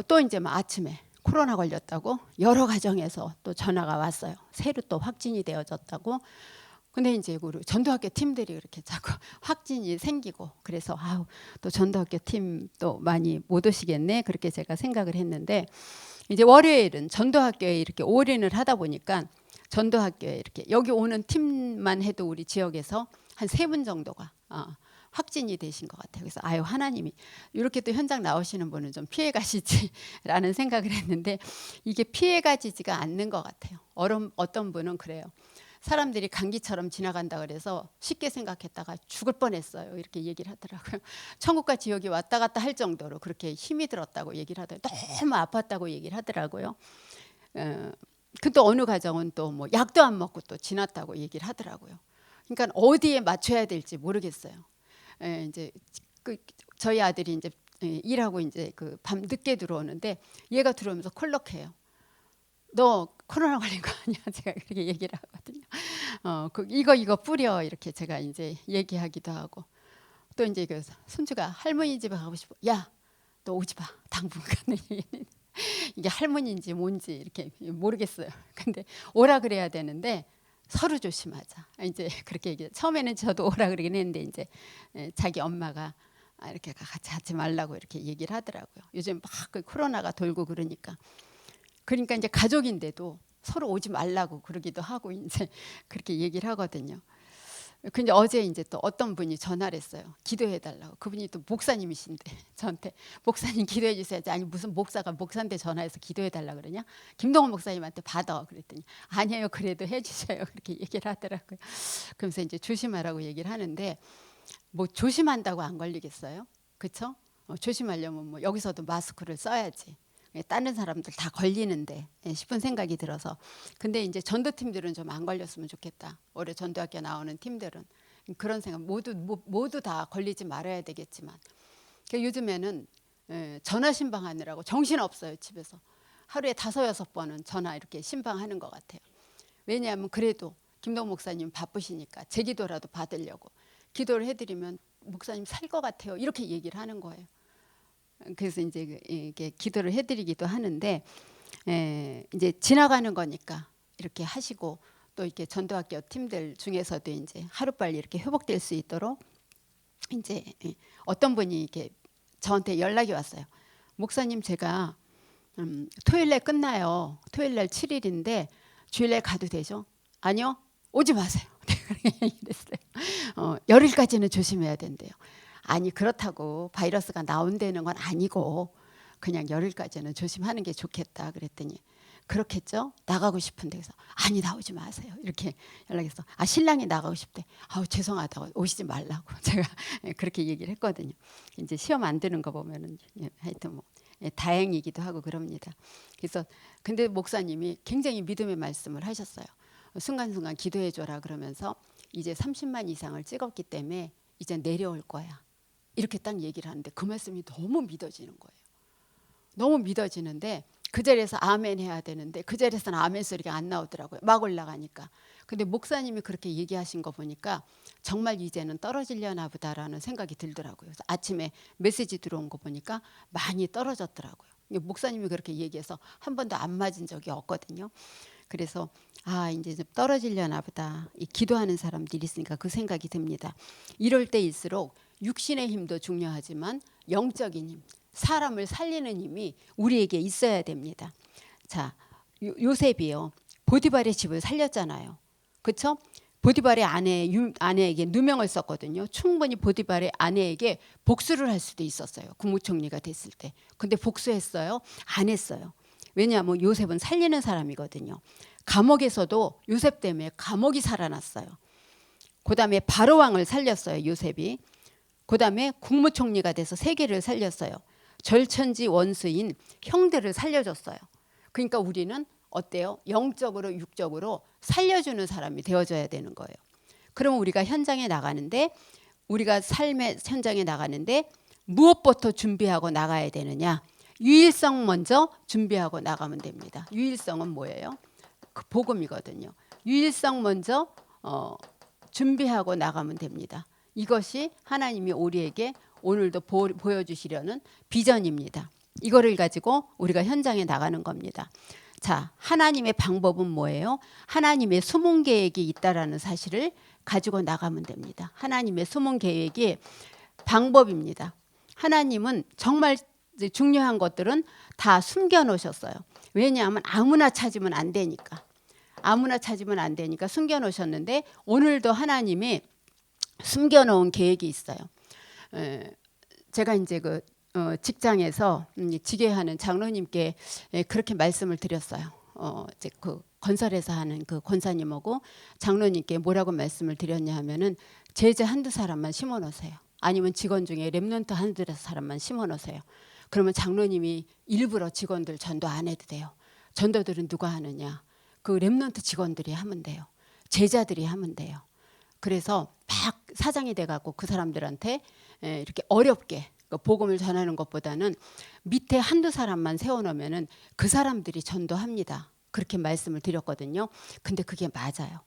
또 이제 아침에 코로나 걸렸다고 여러 가정에서 또 전화가 왔어요. 새로 또 확진이 되어졌다고. 근데 이제 우리 전도학교 팀들이 그렇게 자꾸 확진이 생기고 그래서 또 전도학교 팀 또 많이 못 오시겠네 그렇게 제가 생각을 했는데 이제 월요일은 전도학교에 이렇게 올인을 하다 보니까 전도학교에 이렇게 여기 오는 팀만 해도 우리 지역에서 한 3분 정도가 확진이 되신 것 같아요. 그래서 하나님이 이렇게 또 현장 나오시는 분은 좀 피해 가시지라는 생각을 했는데 이게 피해 가지지가 않는 것 같아요. 어떤 분은 그래요. 사람들이 감기처럼 지나간다 그래서 쉽게 생각했다가 죽을 뻔했어요. 이렇게 얘기를 하더라고요. 천국과 지옥이 왔다 갔다 할 정도로 그렇게 힘이 들었다고 얘기를 하더라고요. 너무 아팠다고 얘기를 하더라고요. 또 어느 가정은 또 뭐 약도 안 먹고 또 지났다고 얘기를 하더라고요. 그러니까 어디에 맞춰야 될지 모르겠어요. 이제 저희 아들이 이제 일하고 이제 그 밤 늦게 들어오는데 얘가 들어오면서 콜록해요. 너 코로나 걸린 거 아니야? 제가 그렇게 얘기를 하거든요. 이거 뿌려 이렇게 제가 이제 얘기하기도 하고 또 이제 그 손주가 할머니 집에 가고 싶어. 야, 너 오지 마. 당분간은 이게 할머니인지 뭔지 이렇게 모르겠어요. 근데 오라 그래야 되는데 서로 조심하자. 이제 그렇게 얘기. 처음에는 저도 오라 그러긴 했는데 이제 자기 엄마가 이렇게 같이 하지 말라고 이렇게 얘기를 하더라고요. 요즘 막 그 코로나가 돌고 그러니까 이제 가족인데도 서로 오지 말라고 그러기도 하고 이제 그렇게 얘기를 하거든요. 근데 어제 이제 또 어떤 분이 전화를 했어요. 기도해 달라고. 그분이 또 목사님이신데 저한테 목사님 기도해 주세요. 아니 무슨 목사가 목사한테 전화해서 기도해 달라 그러냐? 김동원 목사님한테 받아 그랬더니 아니에요. 그래도 해 주셔요. 그렇게 얘기를 하더라고요. 그러면서 이제 조심하라고 얘기를 하는데 뭐 조심한다고 안 걸리겠어요? 그렇죠? 조심하려면 뭐 여기서도 마스크를 써야지. 다른 사람들 다 걸리는데 싶은 생각이 들어서 근데 이제 전도팀들은 좀 안 걸렸으면 좋겠다. 올해 전도학교 나오는 팀들은 그런 생각 모두 다 걸리지 말아야 되겠지만 요즘에는 전화 신방하느라고 정신 없어요. 집에서 하루에 5-6번은 전화 이렇게 신방하는 것 같아요. 왜냐하면 그래도 김동 목사님 바쁘시니까 제 기도라도 받으려고 기도를 해드리면 목사님 살 것 같아요. 이렇게 얘기를 하는 거예요. 그래서 이제 이게 기도를 해드리기도 하는데 이제 지나가는 거니까 이렇게 하시고 또 이렇게 전도학교 팀들 중에서도 이제 하루빨리 이렇게 회복될 수 있도록 이제 어떤 분이 이렇게 저한테 연락이 왔어요. 목사님 제가 토요일날 끝나요. 토요일날 7일인데 주일날 가도 되죠? 아니요. 오지 마세요. 이랬어요. 열흘까지는 조심해야 된대요. 아니 그렇다고 바이러스가 나온다는 건 아니고 그냥 열흘까지는 조심하는 게 좋겠다 그랬더니 그렇겠죠? 나가고 싶은데 그래서 아니 나오지 마세요. 이렇게 연락해서 신랑이 나가고 싶대. 죄송하다고 오시지 말라고 제가 그렇게 얘기를 했거든요. 이제 시험 안 드는 거 보면은 하여튼 뭐 다행이기도 하고 그럽니다. 그래서 근데 목사님이 굉장히 믿음의 말씀을 하셨어요. 순간순간 기도해 줘라 그러면서 이제 30만 이상을 찍었기 때문에 이제 내려올 거야. 이렇게 딱 얘기를 하는데 그 말씀이 너무 믿어지는 거예요. 너무 믿어지는데 그 자리에서 아멘 해야 되는데 그 자리에서는 아멘 소리가 안 나오더라고요. 막 올라가니까. 근데 목사님이 그렇게 얘기하신 거 보니까 정말 이제는 떨어지려나 보다라는 생각이 들더라고요. 그래서 아침에 메시지 들어온 거 보니까 많이 떨어졌더라고요. 목사님이 그렇게 얘기해서 한 번도 안 맞은 적이 없거든요. 그래서 이제 좀 떨어지려나 보다. 이 기도하는 사람들이 있으니까 그 생각이 듭니다. 이럴 때일수록 육신의 힘도 중요하지만 영적인 힘, 사람을 살리는 힘이 우리에게 있어야 됩니다. 자, 요셉이요. 보디발의 집을 살렸잖아요. 그렇죠? 보디발의 아내에게 누명을 썼거든요. 충분히 보디발의 아내에게 복수를 할 수도 있었어요. 국무총리가 됐을 때. 근데 복수했어요? 안 했어요. 왜냐하면 요셉은 살리는 사람이거든요. 감옥에서도 요셉 때문에 감옥이 살아났어요. 그 다음에 바로왕을 살렸어요. 요셉이. 그 다음에 국무총리가 돼서 세계를 살렸어요. 절천지 원수인 형들을 살려줬어요. 그러니까 우리는 어때요? 영적으로 육적으로 살려주는 사람이 되어줘야 되는 거예요. 그럼 우리가 현장에 나가는데 우리가 삶의 현장에 나가는데 무엇부터 준비하고 나가야 되느냐? 유일성 먼저 준비하고 나가면 됩니다. 유일성은 뭐예요? 그 복음이거든요. 유일성 먼저 준비하고 나가면 됩니다. 이것이 하나님이 우리에게 오늘도 보여주시려는 비전입니다. 이거를 가지고 우리가 현장에 나가는 겁니다. 자, 하나님의 방법은 뭐예요? 하나님의 숨은 계획이 있다라는 사실을 가지고 나가면 됩니다. 하나님의 숨은 계획이 방법입니다. 하나님은 정말 중요한 것들은 다 숨겨놓으셨어요. 왜냐하면 아무나 찾으면 안 되니까. 아무나 찾으면 안 되니까 숨겨놓으셨는데 오늘도 하나님이 숨겨놓은 계획이 있어요. 제가 이제 그 직장에서 지게하는 장로님께 그렇게 말씀을 드렸어요. 이제 그 건설에서 하는 그 권사님하고 장로님께 뭐라고 말씀을 드렸냐 하면은 제자 한두 사람만 심어놓으세요. 아니면 직원 중에 렘넌트 한두 사람만 심어놓으세요. 그러면 장로님이 일부러 직원들 전도 안 해도 돼요. 전도들은 누가 하느냐? 그 렘넌트 직원들이 하면 돼요. 제자들이 하면 돼요. 그래서 막 사장이 돼갖고 그 사람들한테 이렇게 어렵게 복음을 전하는 것보다는 밑에 한두 사람만 세워놓으면은 그 사람들이 전도합니다. 그렇게 말씀을 드렸거든요. 근데 그게 맞아요.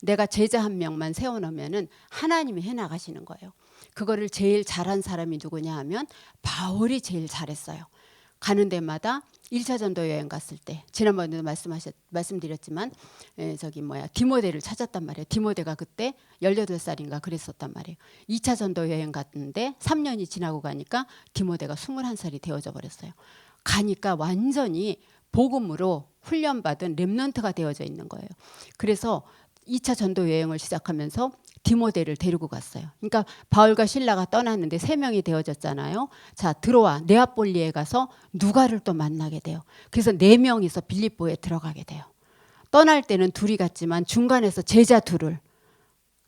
내가 제자 한 명만 세워놓으면은 하나님이 해나가시는 거예요. 그거를 제일 잘한 사람이 누구냐 하면 바울이 제일 잘했어요. 가는 데마다 1차 전도 여행 갔을 때 지난번에도 말씀드렸지만 디모데를 찾았단 말이에요. 디모데가 그때 18살인가 그랬었단 말이에요. 2차 전도 여행 갔는데 3년이 지나고 가니까 디모데가 21살이 되어져 버렸어요. 가니까 완전히 복음으로 훈련받은 렘넌트가 되어져 있는 거예요. 그래서 2차 전도 여행을 시작하면서 디모데를 데리고 갔어요. 그러니까 바울과 실라가 떠났는데 3명이 되어졌잖아요. 자, 들어와. 네아폴리에 가서 누가를 또 만나게 돼요. 그래서 4명이서 빌립보에 들어가게 돼요. 떠날 때는 둘이 갔지만 중간에서 제자 둘을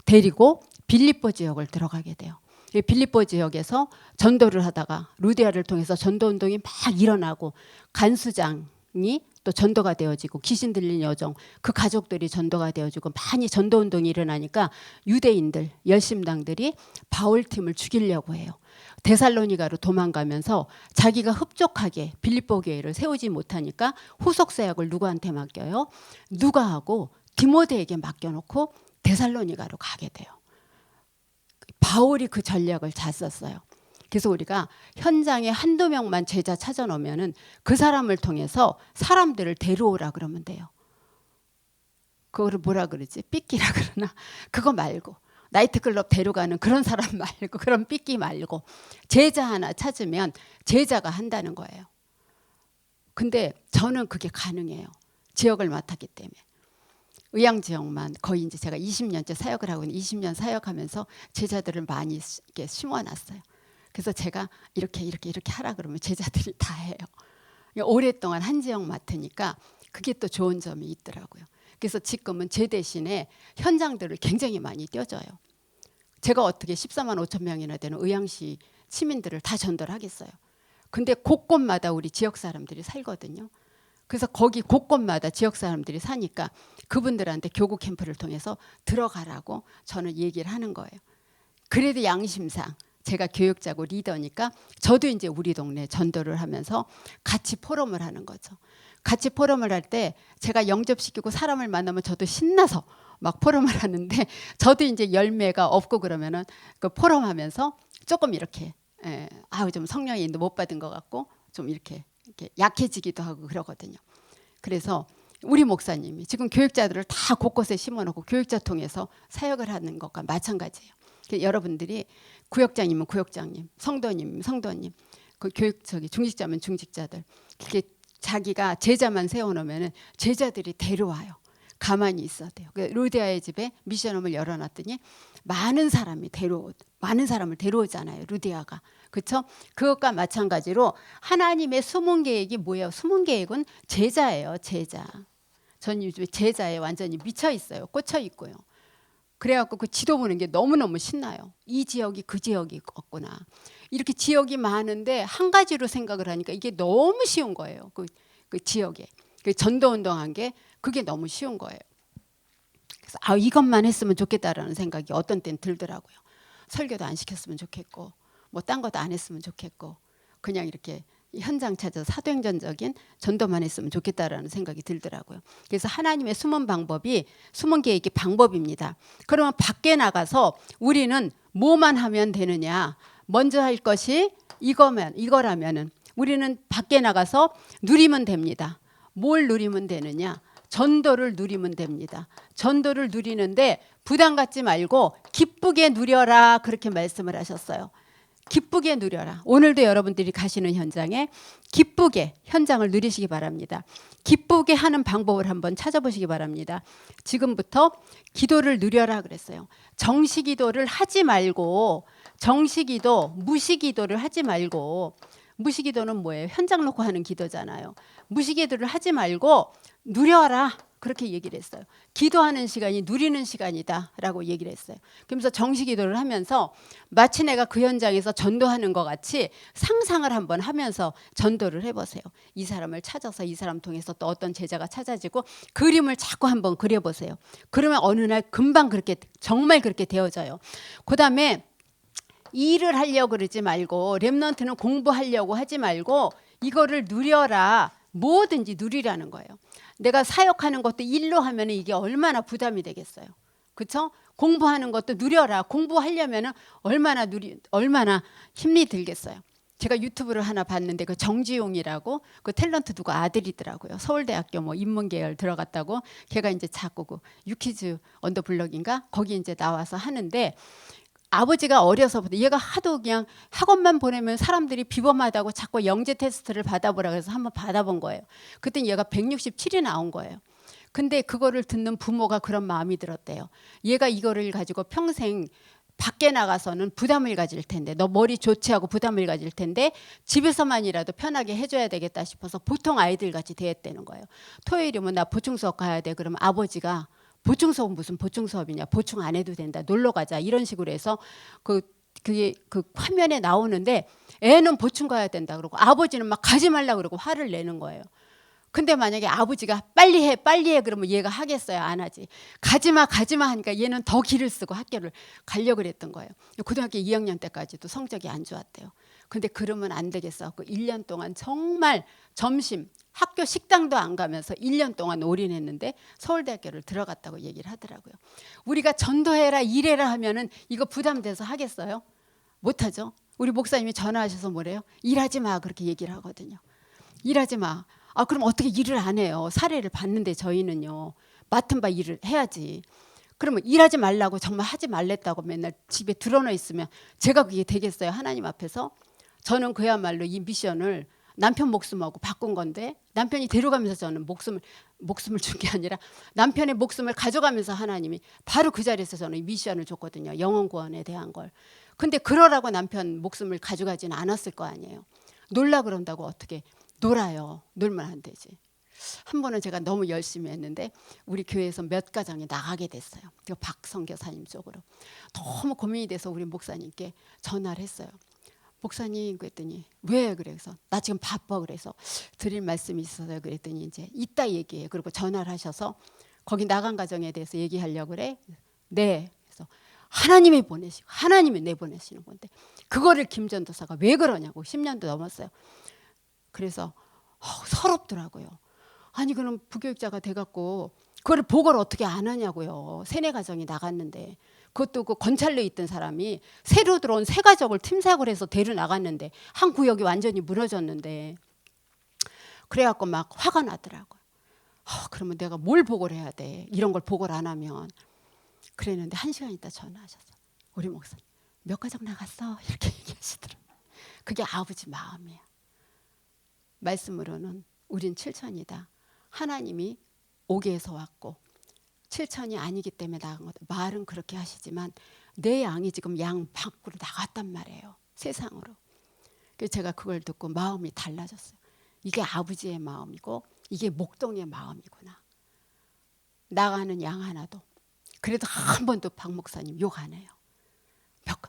데리고 빌립보 지역을 들어가게 돼요. 빌립보 지역에서 전도를 하다가 루디아를 통해서 전도운동이 막 일어나고 간수장이 또 전도가 되어지고 귀신 들린 여종 그 가족들이 전도가 되어지고 많이 전도운동이 일어나니까 유대인들 열심당들이 바울팀을 죽이려고 해요. 데살로니가로 도망가면서 자기가 흡족하게 빌립보 교회를 세우지 못하니까 후속 사역을 누구한테 맡겨요? 누가하고 디모데에게 맡겨놓고 데살로니가로 가게 돼요. 바울이 그 전략을 잘 썼어요. 그래서 우리가 현장에 한두 명만 제자 찾아놓으면은 그 사람을 통해서 사람들을 데려오라 그러면 돼요. 그거를 뭐라 그러지? 삐끼라 그러나? 그거 말고 나이트클럽 데려가는 그런 사람 말고, 그런 삐끼 말고 제자 하나 찾으면 제자가 한다는 거예요. 근데 저는 그게 가능해요. 지역을 맡았기 때문에. 의양 지역만 거의 이제 제가 20년째 사역을 하고 있는 20년 사역하면서 제자들을 많이 이렇게 심어놨어요. 그래서 제가 이렇게 하라 그러면 제자들이 다 해요. 오랫동안 한 지역 맡으니까 그게 또 좋은 점이 있더라고요. 그래서 지금은 제 대신에 현장들을 굉장히 많이 떼어줘요. 제가 어떻게 14만 5천 명이나 되는 의양시 시민들을 다 전달하겠어요. 근데 곳곳마다 우리 지역 사람들이 살거든요. 그래서 거기 곳곳마다 지역 사람들이 사니까 그분들한테 교구 캠프를 통해서 들어가라고 저는 얘기를 하는 거예요. 그래도 양심상 제가 교육자고 리더니까 저도 이제 우리 동네 전도를 하면서 같이 포럼을 하는 거죠. 같이 포럼을 할 때 제가 영접시키고 사람을 만나면 저도 신나서 막 포럼을 하는데 저도 이제 열매가 없고 그러면은 그 포럼하면서 조금 이렇게 좀 성령이 못 받은 것 같고 좀 이렇게 약해지기도 하고 그러거든요. 그래서 우리 목사님이 지금 교육자들을 다 곳곳에 심어놓고 교육자 통해서 사역을 하는 것과 마찬가지예요. 여러분들이 구역장님은 구역장님, 성도님은 성도님, 그 중직자면 중직자들, 그게 자기가 제자만 세워놓으면 제자들이 데려와요. 가만히 있어야 돼요. 루디아의 집에 미션홈을 열어놨더니 많은 사람을 데려오잖아요. 루디아가. 그렇죠? 그것과 마찬가지로 하나님의 숨은 계획이 뭐예요? 숨은 계획은 제자예요. 제자. 전 요즘에 제자에 완전히 미쳐 있어요. 꽂혀 있고요. 그래갖고 그 지도 보는 게 너무너무 신나요. 이 지역이 그 지역이 없구나. 이렇게 지역이 많은데 한 가지로 생각을 하니까 이게 너무 쉬운 거예요. 그 지역에. 그 전도운동한 게 그게 너무 쉬운 거예요. 그래서 이것만 했으면 좋겠다라는 생각이 어떤 때는 들더라고요. 설교도 안 시켰으면 좋겠고 뭐 딴 것도 안 했으면 좋겠고 그냥 이렇게 현장 찾아서 사도행전적인 전도만 했으면 좋겠다라는 생각이 들더라고요. 그래서 하나님의 숨은 계획이 방법입니다. 그러면 밖에 나가서 우리는 뭐만 하면 되느냐? 먼저 할 것이 이거라면은 우리는 밖에 나가서 누리면 됩니다. 뭘 누리면 되느냐? 전도를 누리면 됩니다. 전도를 누리는데 부담 갖지 말고 기쁘게 누려라 그렇게 말씀을 하셨어요. 기쁘게 누려라. 오늘도 여러분들이 가시는 현장에 기쁘게 현장을 누리시기 바랍니다. 기쁘게 하는 방법을 한번 찾아보시기 바랍니다. 지금부터 기도를 누려라 그랬어요. 정시기도를 하지 말고 무시기도를 하지 말고 무시기도는 뭐예요? 현장 놓고 하는 기도잖아요. 무시기도를 하지 말고 누려라 그렇게 얘기를 했어요. 기도하는 시간이 누리는 시간이다 라고 얘기를 했어요. 그러면서 정시기도를 하면서 마치 내가 그 현장에서 전도하는 것 같이 상상을 한번 하면서 전도를 해보세요. 이 사람을 찾아서 이 사람 통해서 또 어떤 제자가 찾아지고 그림을 자꾸 한번 그려보세요. 그러면 어느 날 금방 정말 그렇게 되어져요. 그 다음에 일을 하려고 그러지 말고 렘넌트는 공부하려고 하지 말고 이거를 누려라. 뭐든지 누리라는 거예요. 내가 사역하는 것도 일로 하면 이게 얼마나 부담이 되겠어요. 그렇죠? 공부하는 것도 누려라. 공부하려면 얼마나 힘이 들겠어요. 제가 유튜브를 하나 봤는데 그 정지용이라고 그 탤런트 누구 아들이더라고요. 서울대학교 인문계열 들어갔다고 걔가 이제 자꾸 그 유키즈 언더블럭인가 거기 이제 나와서 하는데 아버지가 어려서부터 얘가 하도 그냥 학원만 보내면 사람들이 비범하다고 자꾸 영재 테스트를 받아보라 그래서 한번 받아본 거예요. 그때 얘가 167이 나온 거예요. 근데 그거를 듣는 부모가 그런 마음이 들었대요. 얘가 이거를 가지고 평생 밖에 나가서는 부담을 가질 텐데 너 머리 좋지 하고 부담을 가질 텐데 집에서만이라도 편하게 해줘야 되겠다 싶어서 보통 아이들 같이 대했다는 거예요. 토요일이면 나 보충 수업 가야 돼. 그러면 아버지가 보충 수업은 무슨 보충 수업이냐? 보충 안 해도 된다. 놀러 가자. 이런 식으로 해서 그게 그 화면에 나오는데 애는 보충 가야 된다 그러고 아버지는 막 가지 말라 그러고 화를 내는 거예요. 근데 만약에 아버지가 빨리 해 그러면 얘가 하겠어요? 안 하지. 가지마 하니까 얘는 더 기를 쓰고 학교를 가려고 그랬던 거예요. 고등학교 2학년 때까지도 성적이 안 좋았대요. 근데 그러면 안 되겠어. 그 1년 동안 정말 점심 학교 식당도 안 가면서 1년 동안 올인했는데 서울대학교를 들어갔다고 얘기를 하더라고요. 우리가 전도해라 일해라 하면은 이거 부담돼서 하겠어요? 못하죠. 우리 목사님이 전화하셔서 뭐래요? 일하지 마 그렇게 얘기를 하거든요. 일하지 마. 아 그럼 어떻게 일을 안 해요? 사례를 봤는데 저희는요. 맡은 바 일을 해야지. 그러면 일하지 말라고 정말 하지 말랬다고 맨날 집에 드러나 있으면 제가 그게 되겠어요? 하나님 앞에서? 저는 그야말로 이 미션을 남편 목숨하고 바꾼 건데 남편이 데려가면서 저는 목숨을 준 게 아니라 남편의 목숨을 가져가면서 하나님이 바로 그 자리에서 저는 이 미션을 줬거든요. 영혼 구원에 대한 걸. 근데 그러라고 남편 목숨을 가져가지는 않았을 거 아니에요. 놀라 그런다고 어떻게 놀아요. 놀면 안 되지. 한 번은 제가 너무 열심히 했는데 우리 교회에서 몇 가정이 나가게 됐어요. 박 선교사님 쪽으로. 너무 고민이 돼서 우리 목사님께 전화를 했어요. 목사님 그랬더니 왜 그래서 나 지금 바빠 그래서 드릴 말씀이 있어서 그랬더니 이제 이따 얘기해. 그리고 전화를 하셔서 거기 나간 가정에 대해서 얘기하려고 그래. 네. 그래서 하나님이 보내시고 하나님이 내보내시는 건데 그거를 김전도사가 왜 그러냐고 10년도 넘었어요. 그래서 서럽더라고요. 아니 그럼 부교육자가 돼갖고 그거를 보고를 어떻게 안 하냐고요. 세네 가정이 나갔는데 그것도 그 건찰로 있던 사람이 새로 들어온 세 가족을 팀삭을 해서 데려 나갔는데 한 구역이 완전히 무너졌는데 그래갖고 막 화가 나더라고요. 그러면 내가 뭘 보고를 해야 돼? 이런 걸 보고를 안 하면. 그랬는데 1시간 있다 전화하셔서 우리 목사님 몇 가정 나갔어? 이렇게 얘기하시더라고요. 그게 아버지 마음이에요. 말씀으로는 우린 7천이다. 하나님이 5개에서 왔고 7천이 아니기 때문에 나간 거다. 말은 그렇게 하시지만 내 양이 지금 양 밖으로 나갔단 말이에요. 세상으로. 그래서 제가 그걸 듣고 마음이 달라졌어요. 이게 아버지의 마음이고 이게 목동의 마음이구나. 나가는 양 하나도. 그래도 한 번도 박 목사님 욕 안 해요.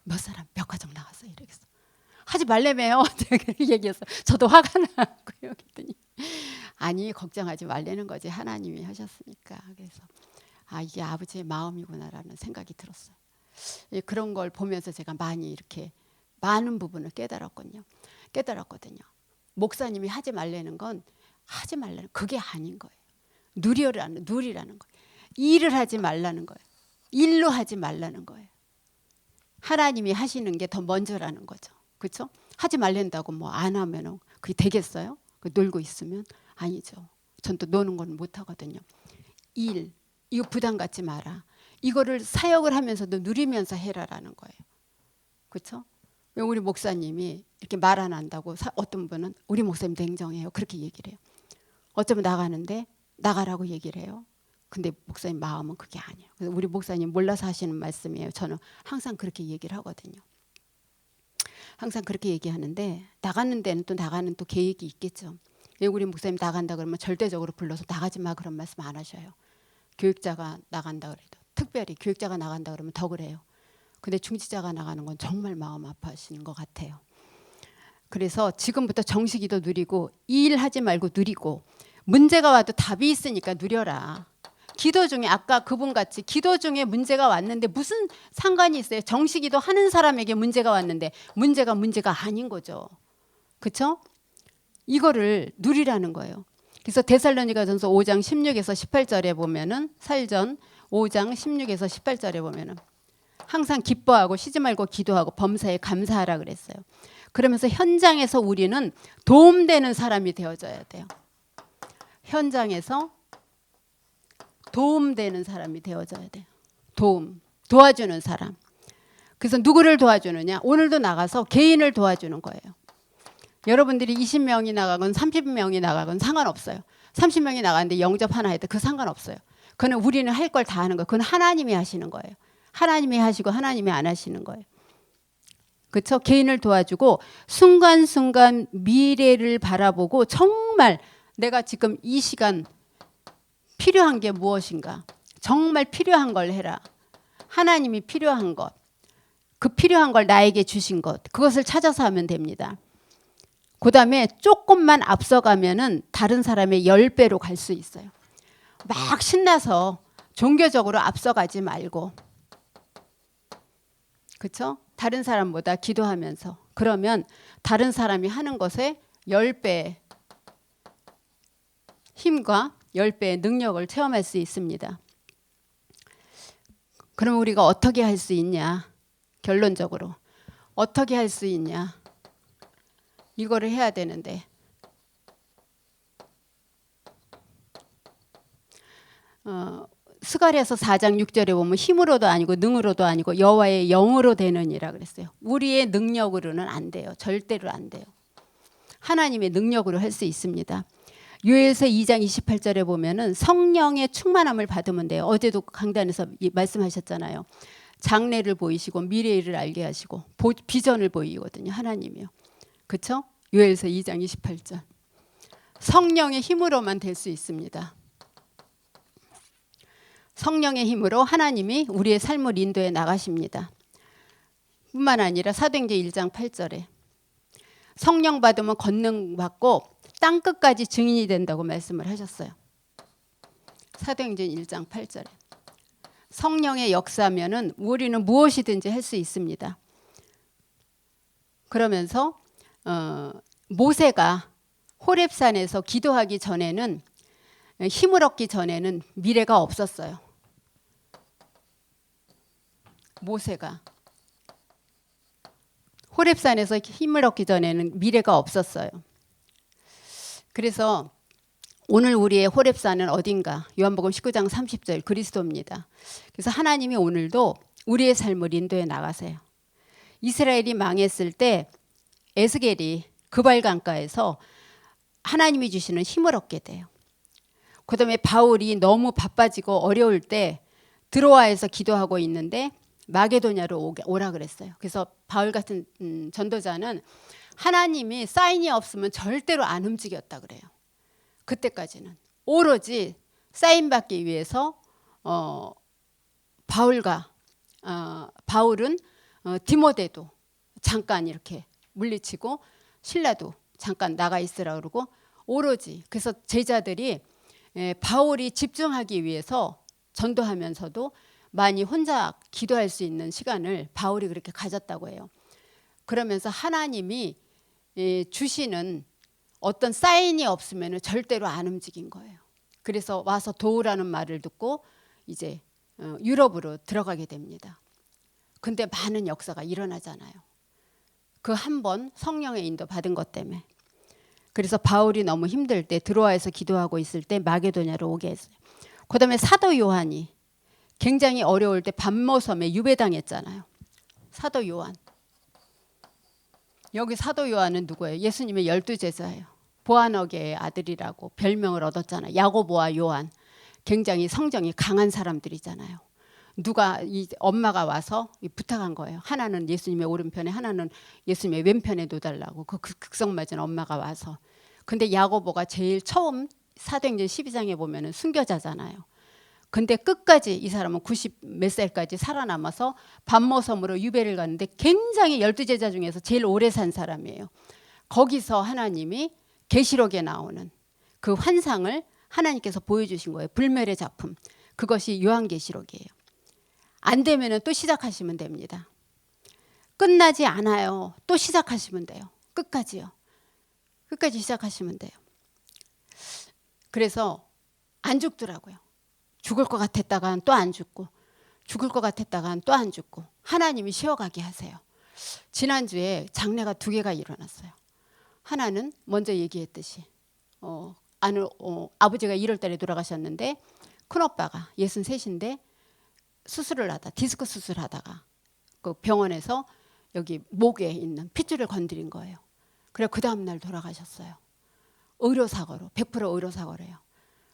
몇 사람 몇 가정 나갔어요. 이러겠어. 하지 말래매요. 제가 얘기했어요. 저도 화가 나고요. 그랬더니 아니 걱정하지 말라는 거지. 하나님이 하셨으니까. 그래서 이게 아버지의 마음이구나라는 생각이 들었어요. 그런 걸 보면서 제가 많이 이렇게 많은 부분을 깨달았거든요. 목사님이 하지 말라는 건 하지 말라는 그게 아닌 거예요. 누리라는 거예요. 일을 하지 말라는 거예요. 일로 하지 말라는 거예요. 하나님이 하시는 게 더 먼저라는 거죠. 그렇죠? 하지 말란다고 뭐 안 하면 그게 되겠어요? 놀고 있으면 아니죠. 전 또 노는 건 못 하거든요. 일 이거 부담 갖지 마라. 이거를 사역을 하면서도 누리면서 해라라는 거예요. 그렇죠? 우리 목사님이 이렇게 말 안 한다고 어떤 분은 우리 목사님 냉정해요. 그렇게 얘기를 해요. 어쩌면 나가는데 나가라고 얘기를 해요. 근데 목사님 마음은 그게 아니에요. 그래서 우리 목사님 몰라서 하시는 말씀이에요. 저는 항상 그렇게 얘기를 하거든요. 항상 그렇게 얘기하는데 나가는 데는 또 나가는 또 계획이 있겠죠. 우리 목사님 나간다 그러면 절대적으로 불러서 나가지 마 그런 말씀 안 하셔요. 교육자가 나간다 그래도 특별히 교육자가 나간다 그러면 더 그래요. 근데 중지자가 나가는 건 정말 마음 아파하시는 것 같아요. 그래서 지금부터 정식이도 누리고 일하지 말고 누리고 문제가 와도 답이 있으니까 누려라. 기도 중에 아까 그분같이 기도 중에 문제가 왔는데 무슨 상관이 있어요. 정식이도 하는 사람에게 문제가 왔는데 문제가 아닌 거죠. 그렇죠? 이거를 누리라는 거예요. 그래서 데살로니가전서 5장 16에서 18절에 보면은 살전 5장 16에서 18절에 보면은 항상 기뻐하고 쉬지 말고 기도하고 범사에 감사하라 그랬어요. 그러면서 현장에서 우리는 도움되는 사람이 되어져야 돼요. 현장에서 도움되는 사람이 되어져야 돼요. 도와주는 사람. 그래서 누구를 도와주느냐? 오늘도 나가서 개인을 도와주는 거예요. 여러분들이 20명이 나가건 30명이 나가건 상관없어요. 30명이 나가는데 영접 하나 해도 그 상관없어요. 그거는 우리는 할 걸 다 하는 거예요. 그건 하나님이 하시는 거예요. 하나님이 하시고 하나님이 안 하시는 거예요. 그렇죠? 개인을 도와주고 순간순간 미래를 바라보고 정말 내가 지금 이 시간 필요한 게 무엇인가? 정말 필요한 걸 해라. 하나님이 필요한 것. 그 필요한 걸 나에게 주신 것. 그것을 찾아서 하면 됩니다. 그다음에 조금만 앞서가면은 다른 사람의 10배로 갈 수 있어요. 막 신나서 종교적으로 앞서가지 말고, 그렇죠? 다른 사람보다 기도하면서, 그러면 다른 사람이 하는 것에 10배 힘과 10배의 능력을 체험할 수 있습니다. 그럼 우리가 어떻게 할 수 있냐? 결론적으로 어떻게 할 수 있냐? 이거를 해야 되는데, 스가랴서 4장 6절에 보면 힘으로도 아니고 능으로도 아니고 여호와의 영으로 되느니라 그랬어요. 우리의 능력으로는 안 돼요. 절대로 안 돼요. 하나님의 능력으로 할 수 있습니다. 요엘서 2장 28절에 보면은 성령의 충만함을 받으면 돼요. 어제도 강단에서 말씀하셨잖아요. 장래를 보이시고 미래를 알게 하시고 비전을 보이거든요. 하나님이요. 그렇죠? 요엘서 2장 28절. 성령의 힘으로만 될 수 있습니다. 성령의 힘으로 하나님이 우리의 삶을 인도해 나가십니다. 뿐만 아니라 사도행전 1장 8절에 성령 받으면 권능 받고 땅 끝까지 증인이 된다고 말씀을 하셨어요. 사도행전 1장 8절에 성령의 역사면은 우리는 무엇이든지 할 수 있습니다. 그러면서 모세가 호렙산에서 기도하기 전에는, 힘을 얻기 전에는 미래가 없었어요. 모세가 호렙산에서 힘을 얻기 전에는 미래가 없었어요. 그래서 오늘 우리의 호렙산은 어딘가? 요한복음 19장 30절 그리스도입니다. 그래서 하나님이 오늘도 우리의 삶을 인도해 나가세요. 이스라엘이 망했을 때 에스겔이 그발 강가에서 하나님이 주시는 힘을 얻게 돼요. 그다음에 바울이 너무 바빠지고 어려울 때 드로아에서 기도하고 있는데 마게도냐로 오라 그랬어요. 그래서 바울 같은 전도자는 하나님이 사인이 없으면 절대로 안 움직였다 그래요. 그때까지는 오로지 사인 받기 위해서 바울은 디모데도 잠깐 이렇게 물리치고 신라도 잠깐 나가 있으라 그러고, 오로지 그래서 제자들이 바울이 집중하기 위해서 전도하면서도 많이 혼자 기도할 수 있는 시간을 바울이 그렇게 가졌다고 해요. 그러면서 하나님이 주시는 어떤 사인이 없으면 절대로 안 움직인 거예요. 그래서 와서 도우라는 말을 듣고 이제 유럽으로 들어가게 됩니다. 근데 많은 역사가 일어나잖아요. 그 한 번 성령의 인도 받은 것 때문에. 그래서 바울이 너무 힘들 때 드로아에서 기도하고 있을 때 마게도냐로 오게 했어요. 그다음에 사도 요한이 굉장히 어려울 때 반모섬에 유배당했잖아요. 사도 요한. 여기 사도 요한은 누구예요? 예수님의 12제자예요. 보아너게의 아들이라고 별명을 얻었잖아요. 야고보와 요한. 굉장히 성정이 강한 사람들이잖아요. 누가 엄마가 와서 부탁한 거예요. 하나는 예수님의 오른편에, 하나는 예수님의 왼편에 놔달라고. 그 극성맞은 엄마가 와서. 근데 야고보가 제일 처음 사도행전 12장에 보면은 순교자잖아요. 근데 끝까지 이 사람은 90 몇 살까지 살아남아서 반모섬으로 유배를 갔는데 굉장히 12제자 중에서 제일 오래 산 사람이에요. 거기서 하나님이 계시록에 나오는 그 환상을 하나님께서 보여주신 거예요. 불멸의 작품. 그것이 요한계시록이에요. 안 되면 또 시작하시면 됩니다. 끝나지 않아요. 또 시작하시면 돼요. 끝까지요. 끝까지 시작하시면 돼요. 그래서 안 죽더라고요. 죽을 것 같았다간 또 안 죽고, 죽을 것 같았다간 또 안 죽고, 하나님이 쉬어가게 하세요. 지난주에 장례가 2개가 일어났어요. 하나는 먼저 얘기했듯이 아버지가 1월 달에 돌아가셨는데 큰오빠가 63인데 수술을 하다 디스크 수술하다가 그 병원에서 여기 목에 있는 핏줄을 건드린 거예요. 그래 그 다음 날 돌아가셨어요. 의료사고로 100% 의료사고래요.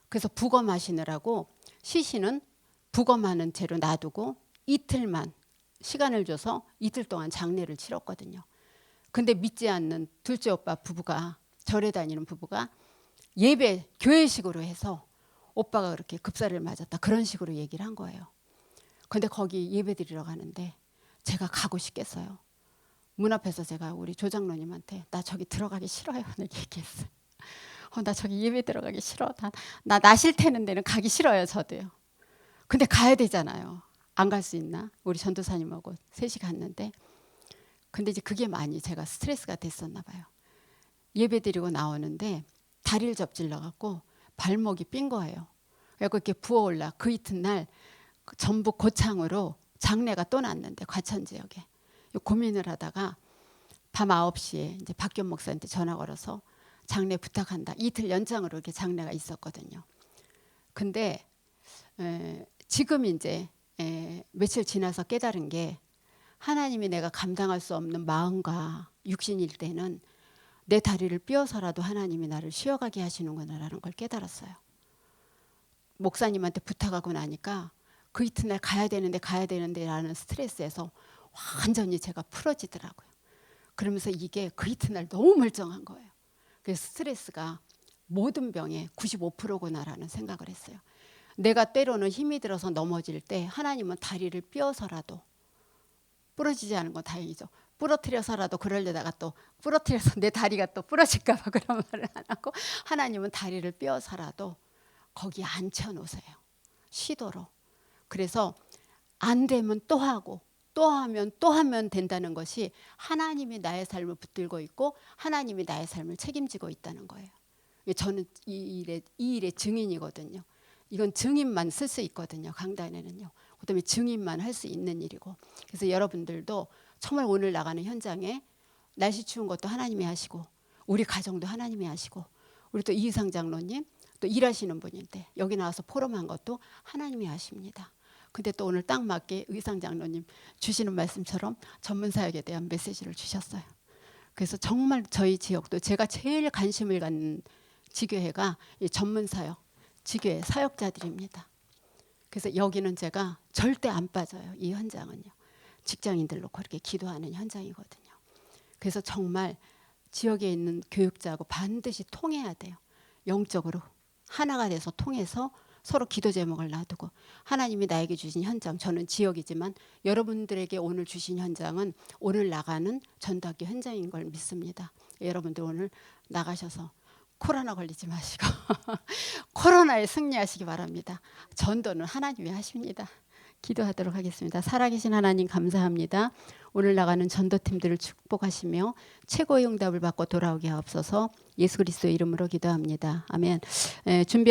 그래서 부검하시느라고 시신은 부검하는 채로 놔두고 이틀만 시간을 줘서 이틀 동안 장례를 치렀거든요. 근데 믿지 않는 둘째 오빠 부부가, 절에 다니는 부부가 예배 교회식으로 해서 오빠가 그렇게 급사를 맞았다 그런 식으로 얘기를 한 거예요. 근데 거기 예배 드리러 가는데 제가 가고 싶겠어요. 문 앞에서 제가 우리 조장로님한테 나 저기 들어가기 싫어요. 이렇게 얘기했어요. 나 저기 예배 들어가기 싫어. 나 나실 태는 데는 가기 싫어요. 저도요. 근데 가야 되잖아요. 안 갈 수 있나? 우리 전도사님하고 셋이 갔는데 근데 이제 그게 많이 제가 스트레스가 됐었나 봐요. 예배 드리고 나오는데 다리를 접질러 갖고 발목이 삔 거예요. 그래서 이렇게 부어올라 그 이튿날 전북 고창으로 장례가 또 났는데 과천 지역에 고민을 하다가 밤 9시에 이제 박견 목사한테 전화 걸어서 장례 부탁한다. 이틀 연장으로 이렇게 장례가 있었거든요. 근데 지금 이제 며칠 지나서 깨달은 게 하나님이 내가 감당할 수 없는 마음과 육신일 때는 내 다리를 삐어서라도 하나님이 나를 쉬어가게 하시는구나라는 걸 깨달았어요. 목사님한테 부탁하고 나니까 그 이튿날 가야 되는데 라는 스트레스에서 완전히 제가 풀어지더라고요. 그러면서 이게 그 이튿날 너무 멀쩡한 거예요. 그래서 스트레스가 모든 병의 95%구나라는 생각을 했어요. 내가 때로는 힘이 들어서 넘어질 때 하나님은 다리를 삐어서라도 부러지지 않은 건 다행이죠. 부러뜨려서라도 그러려다가 또 부러뜨려서 내 다리가 또 부러질까 봐 그런 말을 안 하고 하나님은 다리를 삐어서라도 거기 앉혀놓으세요. 쉬도록. 그래서 안 되면 또 하고 또 하면 된다는 것이 하나님이 나의 삶을 붙들고 있고 하나님이 나의 삶을 책임지고 있다는 거예요. 저는 이 일의 증인이거든요. 이건 증인만 쓸 수 있거든요. 강단에는요. 그다음에 증인만 할 수 있는 일이고. 그래서 여러분들도 정말 오늘 나가는 현장에 날씨 추운 것도 하나님이 하시고 우리 가정도 하나님이 하시고 우리 또 이희상 장로님 또 일하시는 분인데 여기 나와서 포럼한 것도 하나님이 하십니다. 근데 또 오늘 딱 맞게 의상 장로님 주시는 말씀처럼 전문사역에 대한 메시지를 주셨어요. 그래서 정말 저희 지역도 제가 제일 관심을 갖는 지교회가 이 전문사역, 지교회 사역자들입니다. 그래서 여기는 제가 절대 안 빠져요. 이 현장은요. 직장인들로 그렇게 기도하는 현장이거든요. 그래서 정말 지역에 있는 교육자하고 반드시 통해야 돼요. 영적으로 하나가 돼서 통해서 서로 기도 제목을 놔두고 하나님이 나에게 주신 현장, 저는 지역이지만 여러분들에게 오늘 주신 현장은 오늘 나가는 전도학교 현장인 걸 믿습니다. 여러분들 오늘 나가셔서 코로나 걸리지 마시고 코로나에 승리하시기 바랍니다. 전도는 하나님이 하십니다. 기도하도록 하겠습니다. 살아계신 하나님 감사합니다. 오늘 나가는 전도팀들을 축복하시며 최고의 응답을 받고 돌아오게 하옵소서. 예수 그리스도의 이름으로 기도합니다. 아멘. 준비